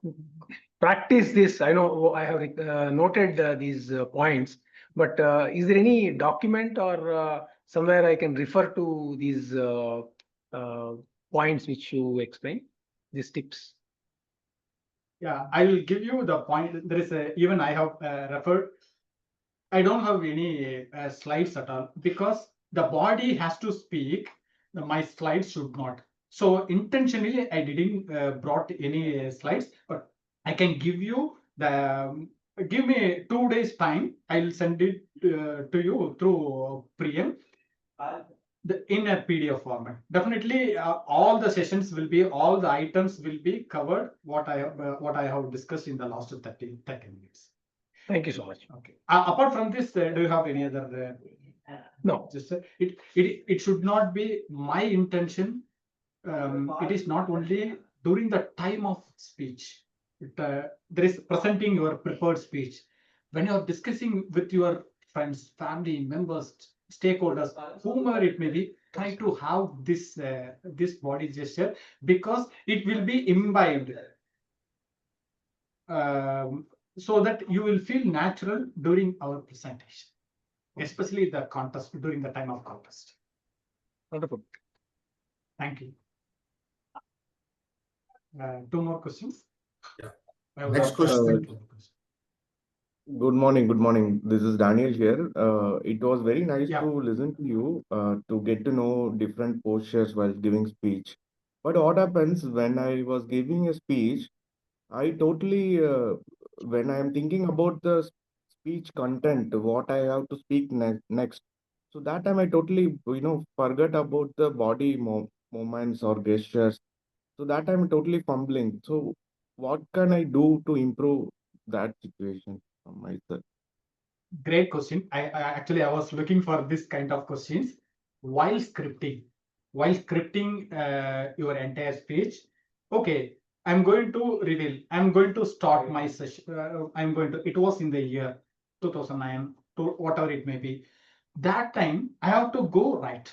practice this, I know I have noted these points, but is there any document or somewhere I can refer to these points which you explained, these tips? Yeah, I will give you the point. There is even I have referred. I don't have any slides at all, because the body has to speak. My slides should not. So intentionally, I didn't brought any slides, but I can give you the. Give me 2 days time. I'll send it to you through Priyam. In a PDF format. Definitely, all the sessions will be, all the items will be covered. What I have discussed in the last 30 minutes. Thank you so much. Okay. Apart from this, do you have any other? No. Just it should not be my intention. It is not only during the time of speech. There is presenting your prepared speech. When you are discussing with your friends, family members, stakeholders, whomever it may be, try to have this body gesture, because it will be imbibed. So that you will feel natural during our presentation, especially the contest, during the time of contest. Wonderful. Thank you. 2 more questions. Yeah. Next question. Good morning. Good morning. This is Daniel here. It was very nice Yeah. to listen to you, to get to know different postures while giving speech. But what happens when I was giving a speech, I totally, when I am thinking about the speech content, what I have to speak next. So that time I totally, forget about the body movements or gestures. So that I'm totally fumbling. So what can I do to improve that situation from myself? Great question. I actually I was looking for this kind of questions while scripting. While scripting your entire speech. Okay, I'm going to reveal. I'm going to start my session. It was in the year 2009, to whatever it may be. That time I have to go right.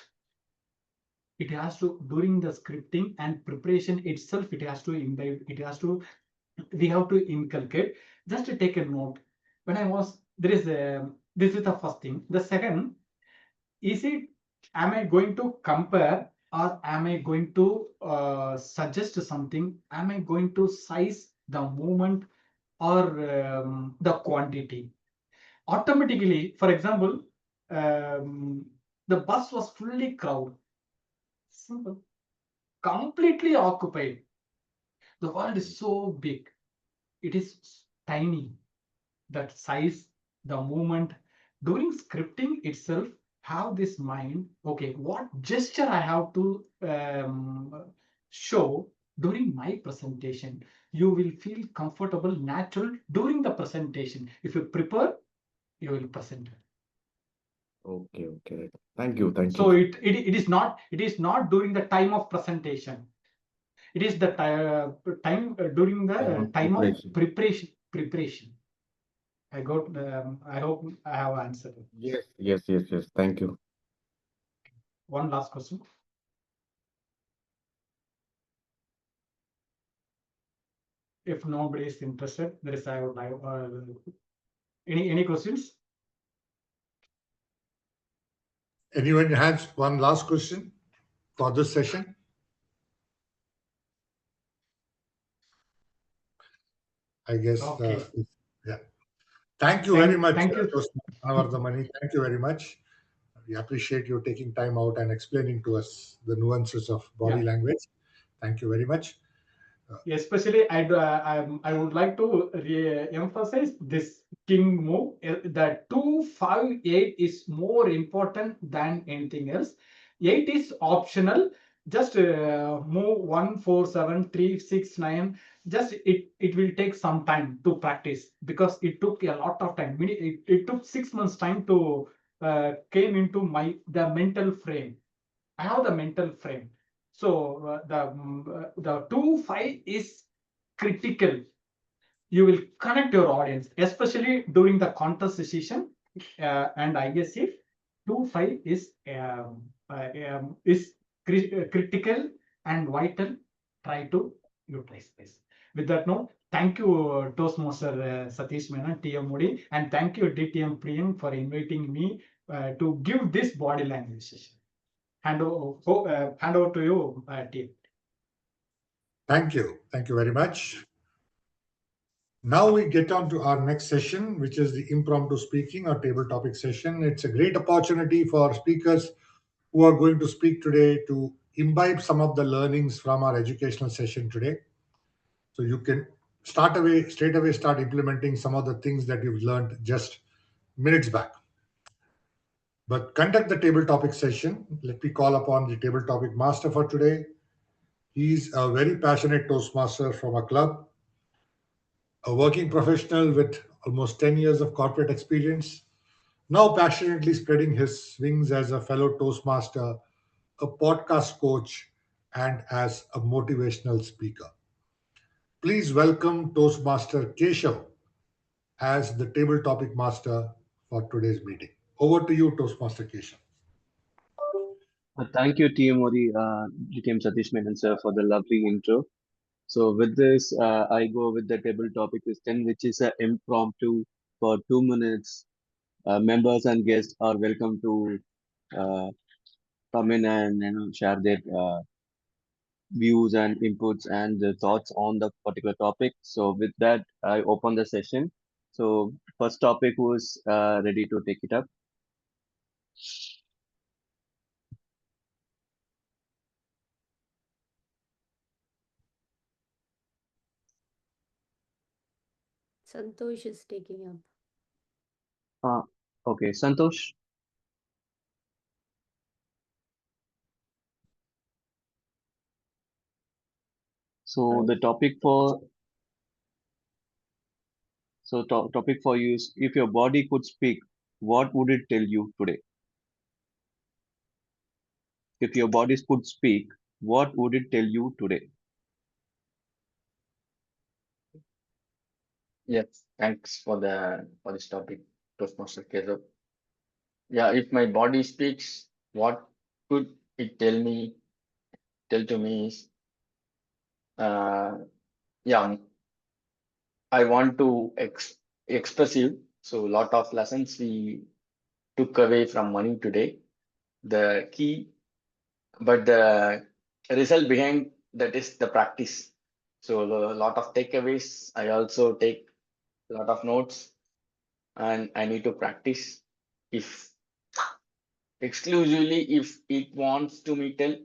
It has to, during the scripting and preparation itself, it has to imbibe. We have to inculcate. Just to take a note. When I was this is the first thing. The second, am I going to compare, or am I going to suggest something? Am I going to size the movement or the quantity? Automatically, for example, the bus was fully crowded. Simple. Completely occupied. The world is so big. It is tiny. That size, the movement, during scripting itself, have this mind. Okay, what gesture I have to show during my presentation? You will feel comfortable, natural during the presentation. If you prepare, you will present. Okay, okay. Thank you, thank So you. it is not during the time of presentation. It is the time during the time of preparation. I got. I hope I have answered it. Yes, yes, yes, yes. Thank you. One last question. If nobody is interested, there is any questions? Anyone has one last question for this session? I guess, Okay. yeah. Thank you very much, Thank you. Toastmasters Anavarathamani. Thank you very much. We appreciate you taking time out and explaining to us the nuances of body language. Thank you very much. Especially, I would like to emphasize this king move. The 258 is more important than anything else. 8 is optional. Just move 1, 4, 7, 3, 6, 9. Just it will take some time to practice because it took a lot of time. It took 6 months time to came into the mental frame. I have the mental frame. So the 2-5 is critical. You will connect your audience, especially during the contest session. And I guess if 2-5 is critical and vital, try to utilize this. With that note, thank you, Toastmaster Satish Menon, TM Modi, and thank you, DTM Priyan, for inviting me to give this body language session. Hand over to you, team. Thank you. Thank you very much. Now we get on to our next session, which is the impromptu speaking or table topic session. It's a great opportunity for speakers who are going to speak today to imbibe some of the learnings from our educational session today. So you can straight away start implementing some of the things that you've learned just minutes back. But conduct the table topic session. Let me call upon the table topic master for today. He's a very passionate Toastmaster from a club, a working professional with almost 10 years of corporate experience, now passionately spreading his wings as a fellow Toastmaster, a podcast coach, and as a motivational speaker. Please welcome Toastmaster Keshav as the table topic master for today's meeting. Over to you, Toastmaster Keshav. Thank you, TM Modi, GTM Satish Menon sir, for the lovely intro. So with this, I go with the table topic question, which is an impromptu for 2 minutes. Members and guests are welcome to come in and share their views and inputs and the thoughts on the particular topic. So with that, I open the session. So first topic was ready to take it up. Santosh is taking up. Okay, Santosh. So the topic for topic for you is, if your body could speak, what would it tell you today? If your body could speak, what would it tell you today? Yes, thanks for this topic, Toastmaster Kezo. Yeah, if my body speaks, what could it tell to me is, yeah, I want to expressive. So a lot of lessons we took away from money today. The key, but the result behind that is the practice. So a lot of takeaways. I also take a lot of notes, and I need to practice. If exclusively if it wants to me tell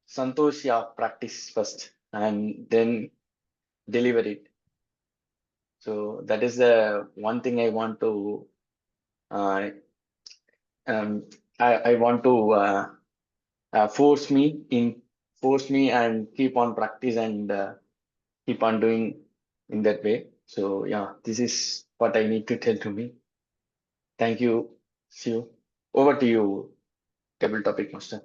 Santosh, yeah, practice first and then deliver it. So that is the one thing I want to uh, I want to force me and keep on practice and keep on doing in that way. So yeah, this is what I need to tell to me. Thank you, See you. Over to you, table topic master.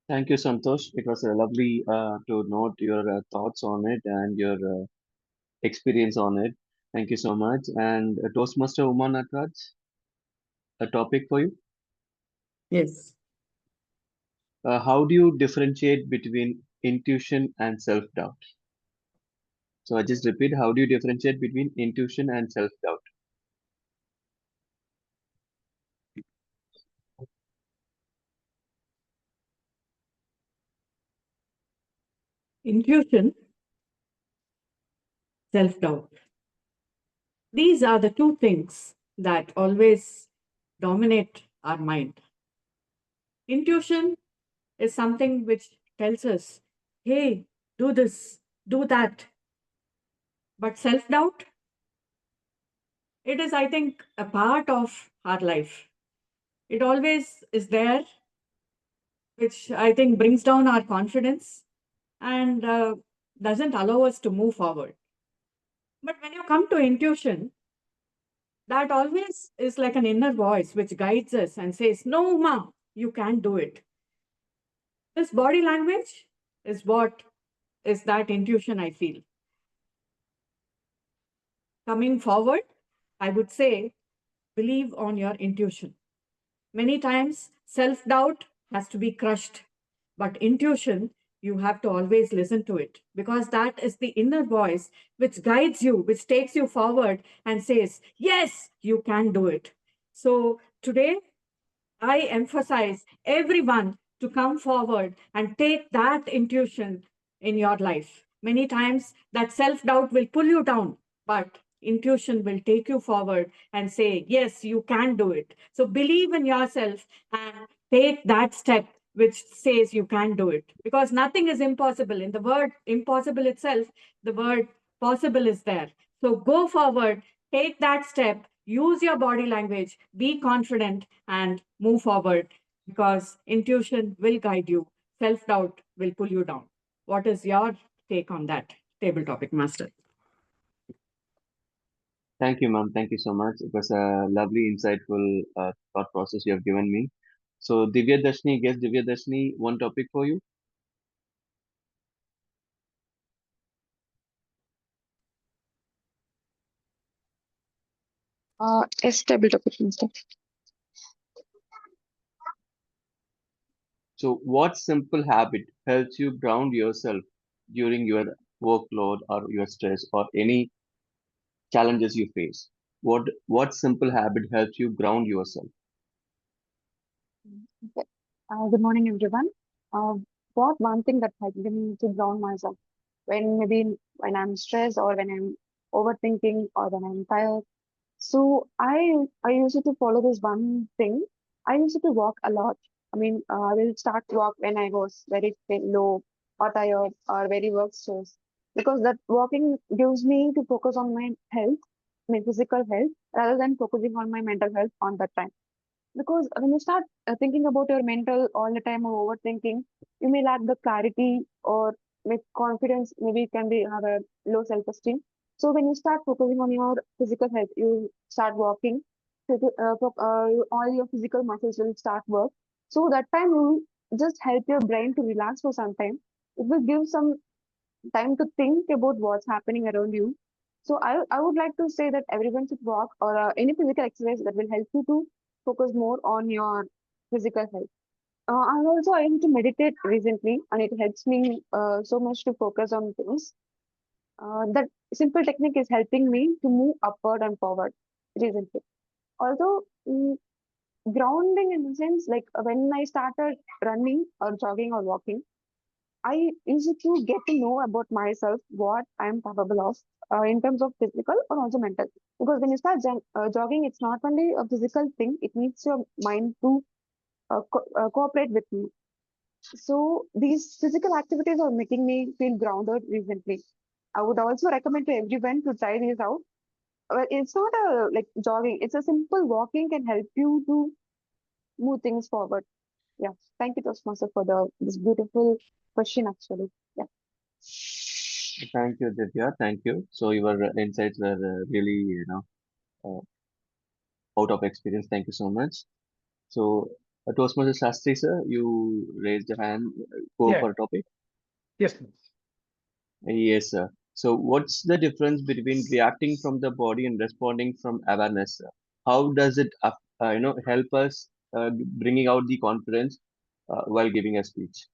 Thank you, Santosh. It was lovely to note your thoughts on it and your experience on it. Thank you so much. And Toastmaster Uma Natraj, a topic for you. Yes. How do you differentiate between intuition and self-doubt? So I just repeat, how do you differentiate between intuition and self-doubt? Intuition, self-doubt. These are the two things that always dominate our mind. Intuition is something which tells us, hey, do this, do that. But self-doubt, it is, I think, a part of our life. It always is there, which I think brings down our confidence and doesn't allow us to move forward. But when you come to intuition, that always is like an inner voice which guides us and says, no, ma, you can't do it. This body language is what is that intuition I feel. Coming forward, I would say, believe on your intuition. Many times, self doubt has to be crushed, but intuition, you have to always listen to it because that is the inner voice which guides you, which takes you forward and says, yes, you can do it. So today, I emphasize everyone to come forward and take that intuition in your life. Many times that self doubt will pull you down, but intuition will take you forward and say, yes, you can do it. So believe in yourself and take that step which says you can do it because nothing is impossible. In the word impossible itself, the word possible is there. So go forward, take that step, use your body language, be confident, and move forward because intuition will guide you, self doubt will pull you down. What is your take on that, table topic master? Thank you, ma'am. Thank you so much. It was a lovely, insightful thought process you have given me. So, Divya Dashni, guess Divya Dashni, one topic for you. Yes, table topic master. So, what simple habit helps you ground yourself during your workload or your stress or any challenges you face? What simple habit helps you ground yourself? Okay. Good morning, everyone. Uh, what one thing that helped me to ground myself when maybe when I'm stressed or when I'm overthinking or when I'm tired. So I used to follow this one thing. I used to walk a lot. I mean, I will start walk when I was very low or tired or very work stressed because that walking gives me to focus on my health, my physical health, rather than focusing on my mental health on that time. Because when you start thinking about your mental all the time or overthinking, you may lack the clarity or with confidence, maybe it can be have a low self-esteem. So when you start focusing on your physical health, you start walking, all your physical muscles will start work. So that time you just help your brain to relax for some time. It will give some time to think about what's happening around you. So I would like to say that everyone should walk or any physical exercise that will help you to focus more on your physical health. And also I need to meditate recently and it helps me so much to focus on things. That simple technique is helping me to move upward and forward recently. Also, grounding in the sense like when I started running or jogging or walking, I used to get to know about myself, what I'm capable of in terms of physical or also mental. Because when you start jogging, it's not only a physical thing, it needs your mind to cooperate with you. So these physical activities are making me feel grounded recently. I would also recommend to everyone to try these out. It's not a like jogging, it's a simple walking can help you to move things forward. Yeah. Thank you, Toastmaster, for the this beautiful question actually. Yeah. Thank you, Divya. Thank you. So your insights were really, out of experience. Thank you so much. So, Toastmaster Shastri, sir, you raised your hand. Go Yeah. for a topic. Yes. Yes, sir. So, what's the difference between reacting from the body and responding from awareness, sir? How does it, help us bringing out the confidence while giving a speech?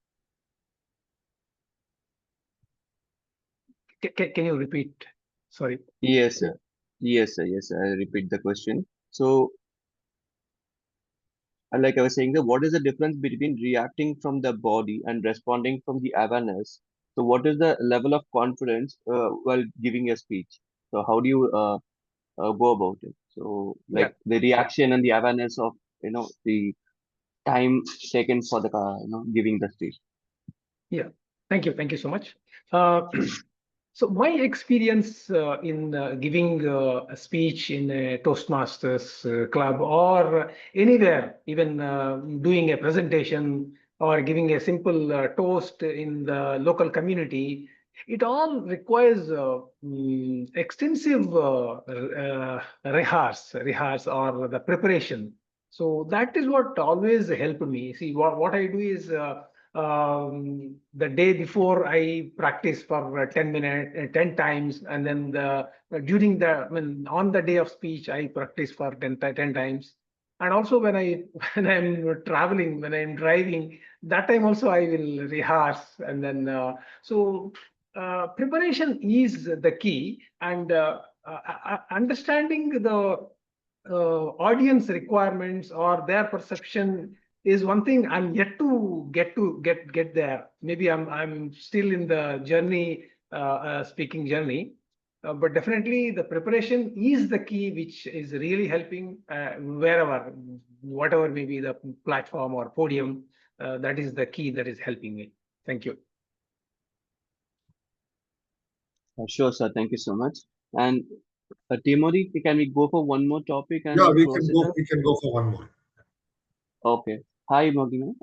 Can you repeat? Sorry. Yes, sir. Yes, sir. Yes, sir. I repeat the question. So, like I was saying, that what is the difference between reacting from the body and responding from the awareness? So, what is the level of confidence while giving a speech? So, how do you go about it? So, Yeah. like the reaction and the awareness of the time taken for the giving the speech. Yeah. Thank you. Thank you so much. So my experience in giving a speech in a Toastmasters club or anywhere, even doing a presentation or giving a simple toast in the local community, it all requires extensive rehearse or the preparation. So that is what always helped me. See, what I do is the day before I practice for 10 minutes, 10 times, and then during on the day of speech, I practice for 10 times. And also when when I'm traveling, when I'm driving, that time also I will rehearse. And then, preparation is the key, and understanding the audience requirements or their perception is one thing. I'm yet to get there. Maybe I'm still in the journey, speaking journey. But definitely the preparation is the key, which is really helping wherever, whatever may be the platform or podium. That is the key that is helping me. Thank you. Sure, sir. Thank you so much. And Timothy, can we go for one more topic Yeah, and close it up? we can go for one more. Okay. Hi, Magina.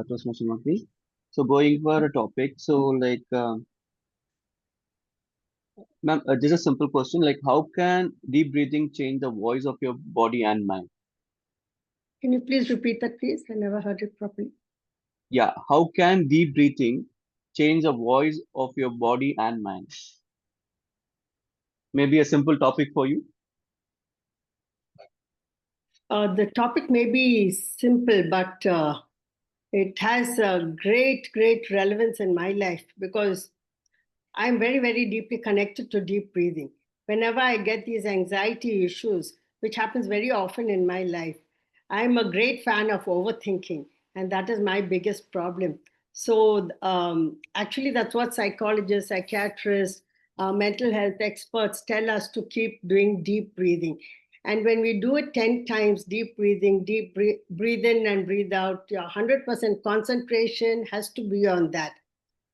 Toastmaster Magni. So going for a topic. So like, ma'am, just a simple question. Like, how can deep breathing change the voice of your body and mind? Can you please repeat that, please? I never heard it properly. Yeah. How can deep breathing change the voice of your body and mind? Maybe a simple topic for you. The topic may be simple, but it has a great relevance in my life because I'm very deeply connected to deep breathing. Whenever I get these anxiety issues, which happens very often in my life, I'm a great fan of overthinking, and that is my biggest problem. So, actually, that's what psychologists, psychiatrists, mental health experts tell us to keep doing deep breathing. And when we do it 10 times, deep breathing, breathe in and breathe out, your 100% concentration has to be on that.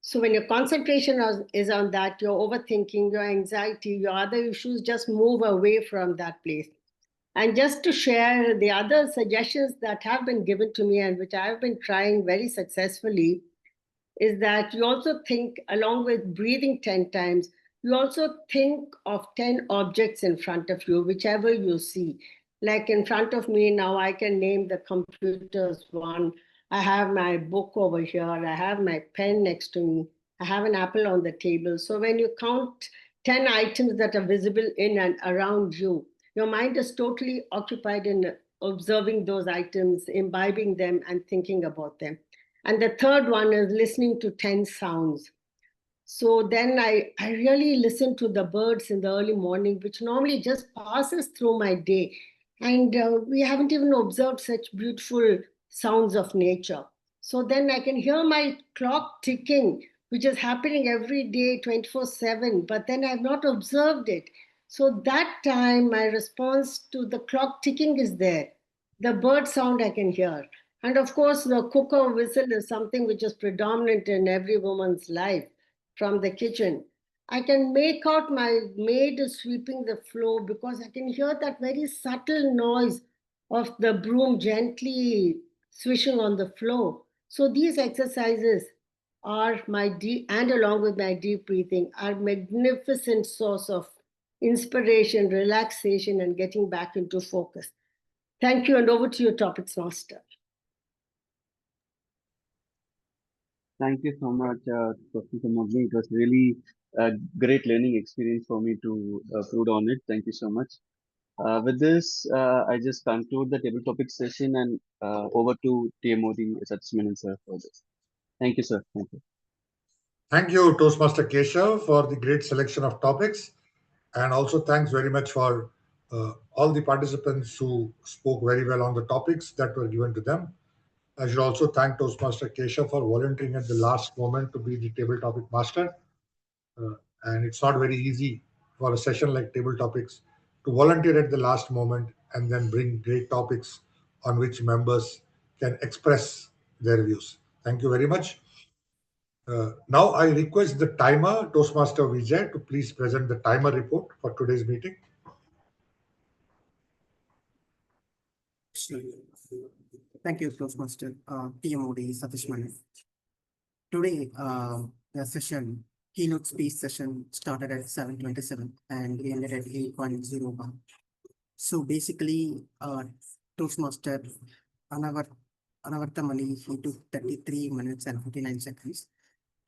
So when your concentration is on that, your overthinking, your anxiety, your other issues just move away from that place. And just to share the other suggestions that have been given to me and which I have been trying very successfully is that you also think, along with breathing 10 times, you also think of 10 objects in front of you, whichever you see. Like in front of me now, I can name the computers one. I have my book over here. I have my pen next to me. I have an apple on the table. So when you count 10 items that are visible in and around you, your mind is totally occupied in observing those items, imbibing them, and thinking about them. And the third one is listening to 10 sounds. So then I really listen to the birds in the early morning, which normally just passes through my day. And we haven't even observed such beautiful sounds of nature. So then I can hear my clock ticking, which is happening every day, 24/7, but then I've not observed it. So that time, my response to the clock ticking is there. The bird sound I can hear. And of course, the cooker whistle is something which is predominant in every woman's life from the kitchen. I can make out my maid is sweeping the floor because I can hear that very subtle noise of the broom gently swishing on the floor. So these exercises are and along with my deep breathing, are magnificent source of inspiration, relaxation, and getting back into focus. Thank you, and over to your topics, Master. Thank you so much, Professor Mogli. It was really a great learning experience for me to prood on it. Thank you so much. With this, I just conclude the table topic session and over to TM Satishmanan sir for this. Thank you, sir. Thank you. Thank you, Toastmaster Keshav, for the great selection of topics. And also thanks very much for all the participants who spoke very well on the topics that were given to them. I should also thank Toastmaster Keshav for volunteering at the last moment to be the table topic master. And it's not very easy for a session like table topics to volunteer at the last moment and then bring great topics on which members can express their views. Thank you very much. Now I request the timer, Toastmaster Vijay, to please present the timer report for today's meeting. Thank you, Toastmaster TM Satishmanan. Today, the session, keynote speech session started at 7:27 and we ended at 8:01. So basically, Toastmaster Anavarathamani, he took 33 minutes and 59 seconds.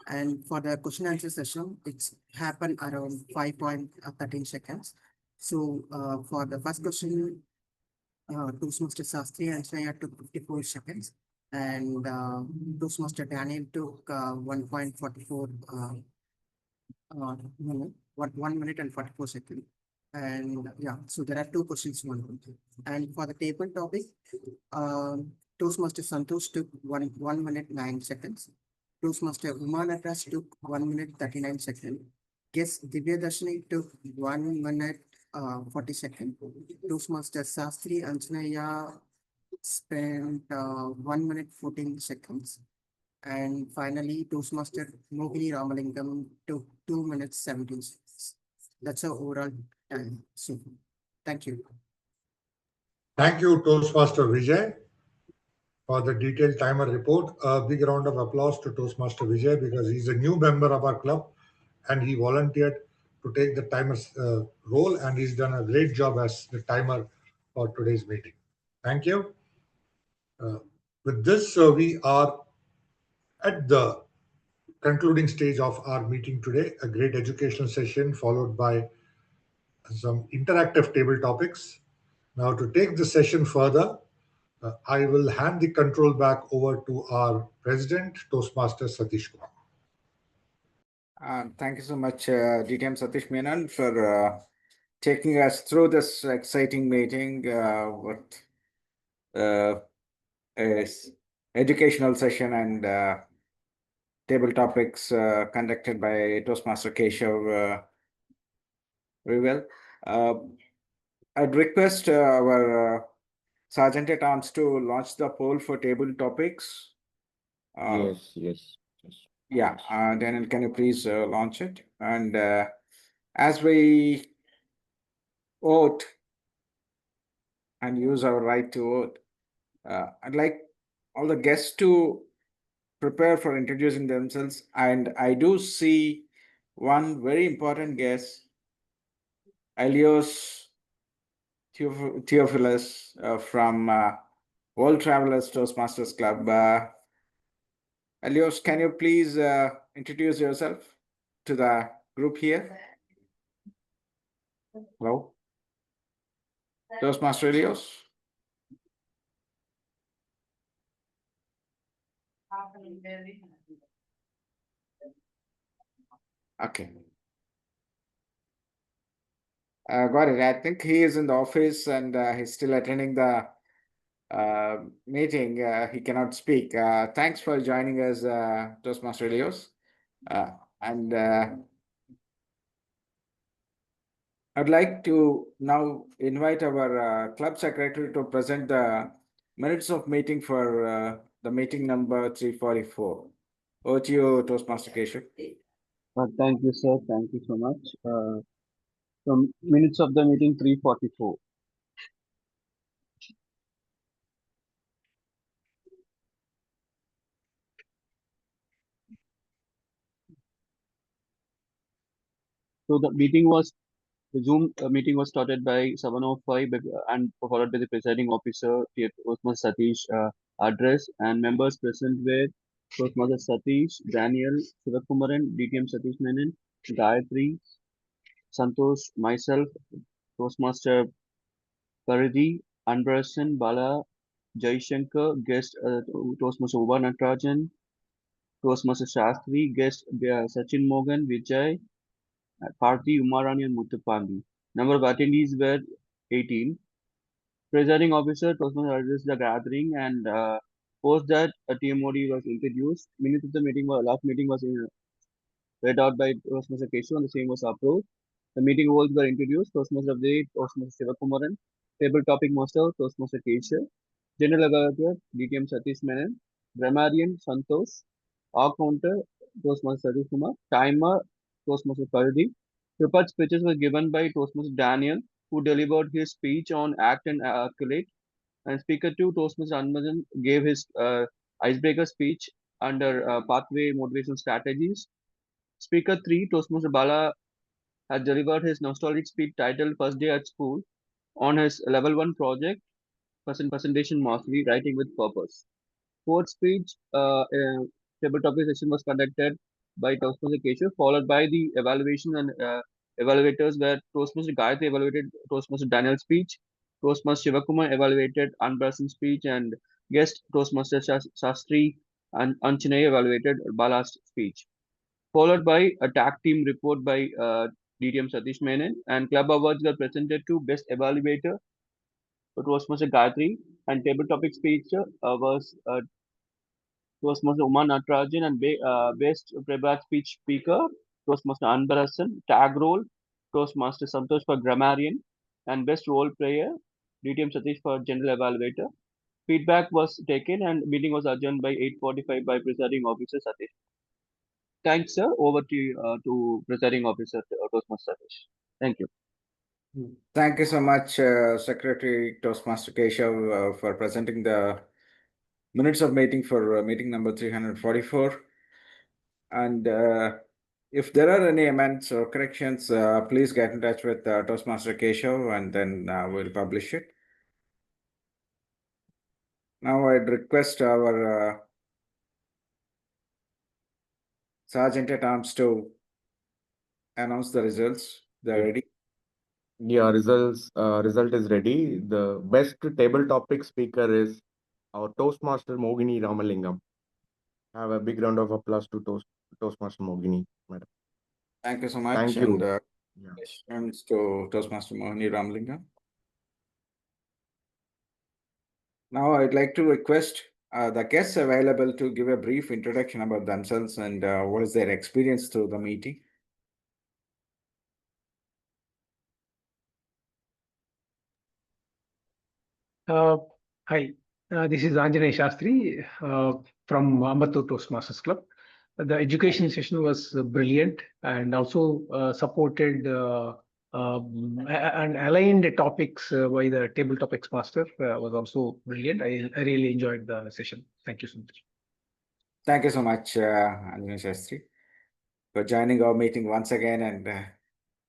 And for the question answer session, it's happened around 5.13 seconds. So for the first question, Toastmaster Sastri Anshaya took 54 seconds. And Toastmaster Daniel took 1.44 minute, 1 minute and 44 seconds. And yeah, so there are two questions. And for the table topic, Toastmaster Santosh took 1 minute 9 seconds. Toastmaster Umanatrash took 1 minute 39 seconds. Guest Divya Darshini took 1 minute 40 seconds. Toastmaster Sastri Anjanaya spent 1 minute 14 seconds. And finally, Toastmaster Mohini Ramalingam took 2 minutes 17 seconds. That's our overall time. So, thank you. Thank you, Toastmaster Vijay, for the detailed timer report. A big round of applause to Toastmaster Vijay because he's a new member of our club and he volunteered to take the timer's role, and he's done a great job as the timer for today's meeting. Thank you. With this, we are at the concluding stage of our meeting today, a great educational session followed by some interactive table topics. Now, to take the session further, I will hand the control back over to our president, Toastmaster Satish Kumar. Thank you so much, DTM Satish Menon, for taking us through this exciting meeting with educational session and table topics conducted by Toastmaster Keshav very well. I'd request our Sergeant at Arms to launch the poll for table topics. Yes. Yeah, Daniel, can you please launch it? And as we vote and use our right to vote, I'd like all the guests to prepare for introducing themselves. And I do see one very important guest, Elios Theophilus from World Travelers Toastmasters Club. Elios, can you please introduce yourself to the group here? Hello? Toastmaster Elios? Okay. Got it. I think he is in the office and he's still attending the meeting. He cannot speak. Thanks for joining us, Toastmaster Elios. And I'd like to now invite our club secretary to present the minutes of meeting for the meeting number 344. Over to you, Toastmaster Keshav. Thank you, sir. Thank you so much. From minutes of the meeting 344. So the Zoom meeting was started by 7:05 and followed by the presiding officer, Toastmaster Satish, address, and members present were Toastmaster Satish, Daniel, Sivakumaran, DTM Satish Menon, Gayatri, Santosh, myself, Toastmaster Paridhi, Anbarasan, Bala, Jaishankar, guest Toastmaster Uba Natarajan, Toastmaster Shastri, guest Sachin Mogan, Vijay, Karthi, Umarani, and Muthupandi. Number of attendees were 18. Presiding officer Toastmaster addressed the gathering and post that a TMOD was introduced. Minutes of the last meeting was read out by Toastmaster Keshu and the same was approved. The meeting rules were introduced. Toastmaster of the day, Toastmaster Sivakumaran. Table topic master, Toastmaster Keshu. General Evaluator, DTM Satish Menon. Grammarian, Santosh. Our counter, Toastmaster Satish Kumar. Timer, Toastmaster Paridhi. Prepared speeches were given by Toastmaster Daniel, who delivered his speech on act and accolade. And Speaker 2, Toastmaster Anmajan, gave his icebreaker speech under pathway motivation strategies. Speaker 3, Toastmaster Bala, had delivered his nostalgic speech titled First Day at School on his level 1 project, presentation mastery, writing with purpose. Fourth speech, table topic session was conducted by Toastmaster Keshav, followed by the evaluation and evaluators where Toastmaster Gayatri evaluated Toastmaster Daniel's speech, Toastmaster Shivakumar evaluated Anbarasan's speech, and guest Toastmaster Shastri and Anchanay evaluated Bala's speech. Followed by a tag team report by DTM Satish Menon, and club awards were presented to best evaluator, Toastmaster Gayatri, and table topic speech was Toastmaster Uma Natarajan, and best prepared speech speaker, Toastmaster Anbarasan, tag role, Toastmaster Santosh for grammarian, and best role player, DTM Satish for general evaluator. Feedback was taken and meeting was adjourned by 8:45 by presiding officer Satish. Thanks, sir. Over to you, to presiding officer Toastmaster Satish. Thank you. Thank you so much, Secretary Toastmaster Keshav, for presenting the minutes of meeting for meeting number 344. And if there are any amendments or corrections, please get in touch with Toastmaster Keshav and then we'll publish it. Now I'd request our Sergeant at Arms to announce the results. They're ready. Yeah, result is ready. The best table topic speaker is our Toastmaster Mogini Ramalingam. Have a big round of applause to Toastmaster Mogini, madam. Thank you so much. Thank you. And congratulations to Toastmaster Mohini Ramlingam. Now I'd like to request the guests available to give a brief introduction about themselves and what is their experience through the meeting. Hi, this is Anjaney Shastri from Ambattur Toastmasters Club. The education session was brilliant and also supported and aligned topics by the table topics master was also brilliant. I really enjoyed the session. Thank you so much. Thank you so much, Anjaney Shastri, for joining our meeting once again, and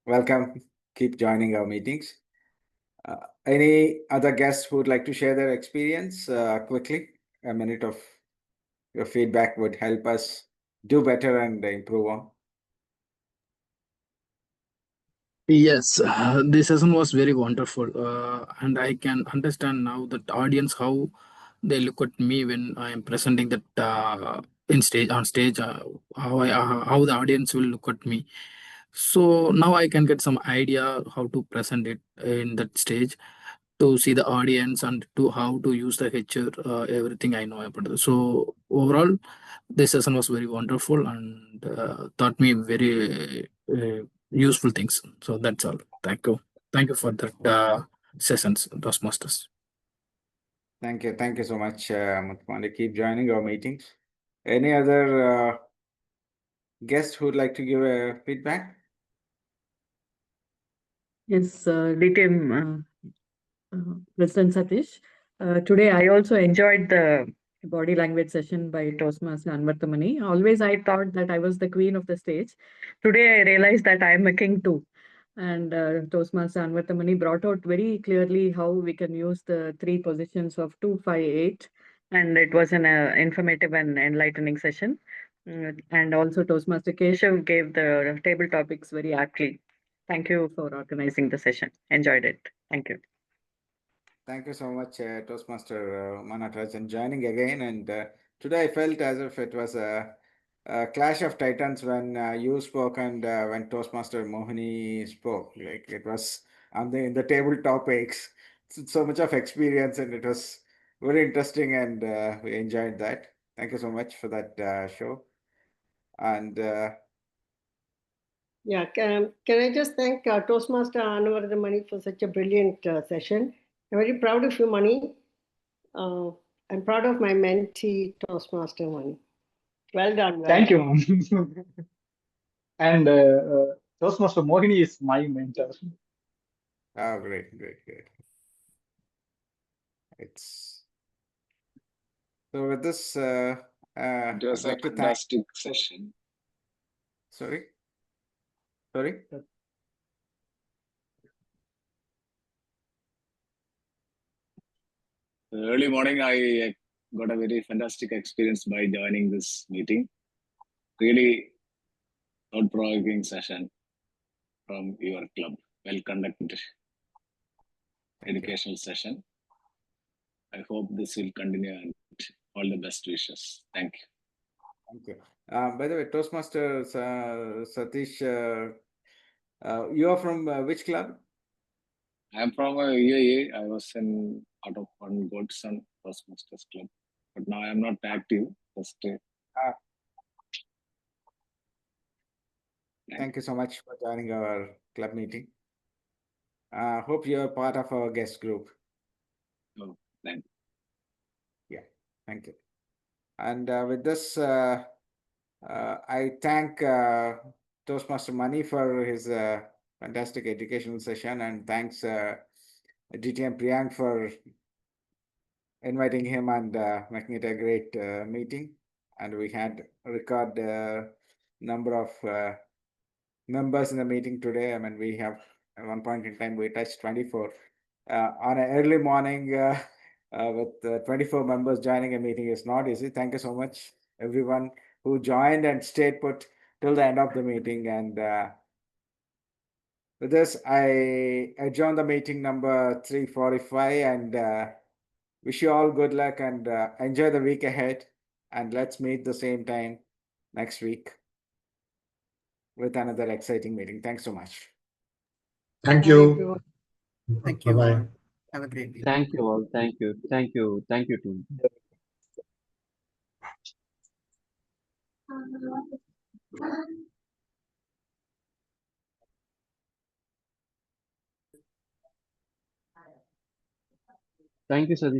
welcome. Keep joining our meetings. Any other guests who would like to share their experience quickly? A minute of your feedback would help us do better and improve on. Yes, this session was very wonderful, and I can understand now that audience how they look at me when I am presenting that on stage, how the audience will look at me. So now I can get some idea how to present it in that stage, to see the audience and to how to use the HR, everything I know about it. So overall, this session was very wonderful and taught me very useful things. So that's all. Thank you for that sessions, Toastmasters. Thank you so much, Muthmani. Keep joining our meetings. Any other guests who would like to give a feedback? Yes, DTM President Satish. Today I also enjoyed the body language session by Toastmaster Anavarathamani. Always I thought that I was the queen of the stage. Today I realized that I am a king too. And Toastmaster Anavarathamani brought out very clearly how we can use the 3 positions of 2, 5, 8. And it was an informative and enlightening session. And also Toastmaster Keshav gave the table topics very aptly. Thank you for organizing the session. Enjoyed it. Thank you. Thank you so much, Toastmaster Manatraj, and joining again. And today I felt as if it was a clash of titans when you spoke and when Toastmaster Mohini spoke. Like it was on in the table topics. So much of experience, and it was very interesting, and we enjoyed that. Thank you so much for that show. And Yeah, can I just thank Toastmaster Anavarathamani for such a brilliant session. I'm very proud of you, Mani. I'm proud of my mentee, Toastmaster Mani. Well done. Thank you, ma'am. And Toastmaster Mohini is my mentor. oh, great. It's so with this. It was I'd a like to thank. fantastic session. Sorry. Early morning, I got a very fantastic experience by joining this meeting. Really thought-provoking session from your club. Well conducted educational session. I hope this will continue, and all the best wishes. Thank you. Thank you. By the way, Toastmaster Satish, you are from which club? I am from UAE. I was in out of one Godson Toastmasters club, but now I am not active. Just Thank you so much for joining our club meeting. Hope you are part of our guest group. Oh, thank you. Yeah, thank you. And with this, I thank Toastmaster Mani for his fantastic educational session, and thanks DTM Priyank for inviting him and making it a great meeting. And we had a record number of members in the meeting today. I mean, we have at one point in time we touched 24 on an early morning with 24 members joining a meeting is not easy. Thank you so much, everyone who joined and stayed put till the end of the meeting. And with this, I adjourn the meeting number 345 and wish you all good luck and enjoy the week ahead. And let's meet the same time next week with another exciting meeting. Thanks so much. Thank Bye, you. everyone. Thank you. Bye-bye. All. Have a great day. Thank you all. Thank you. Team. Thank you, Sadish.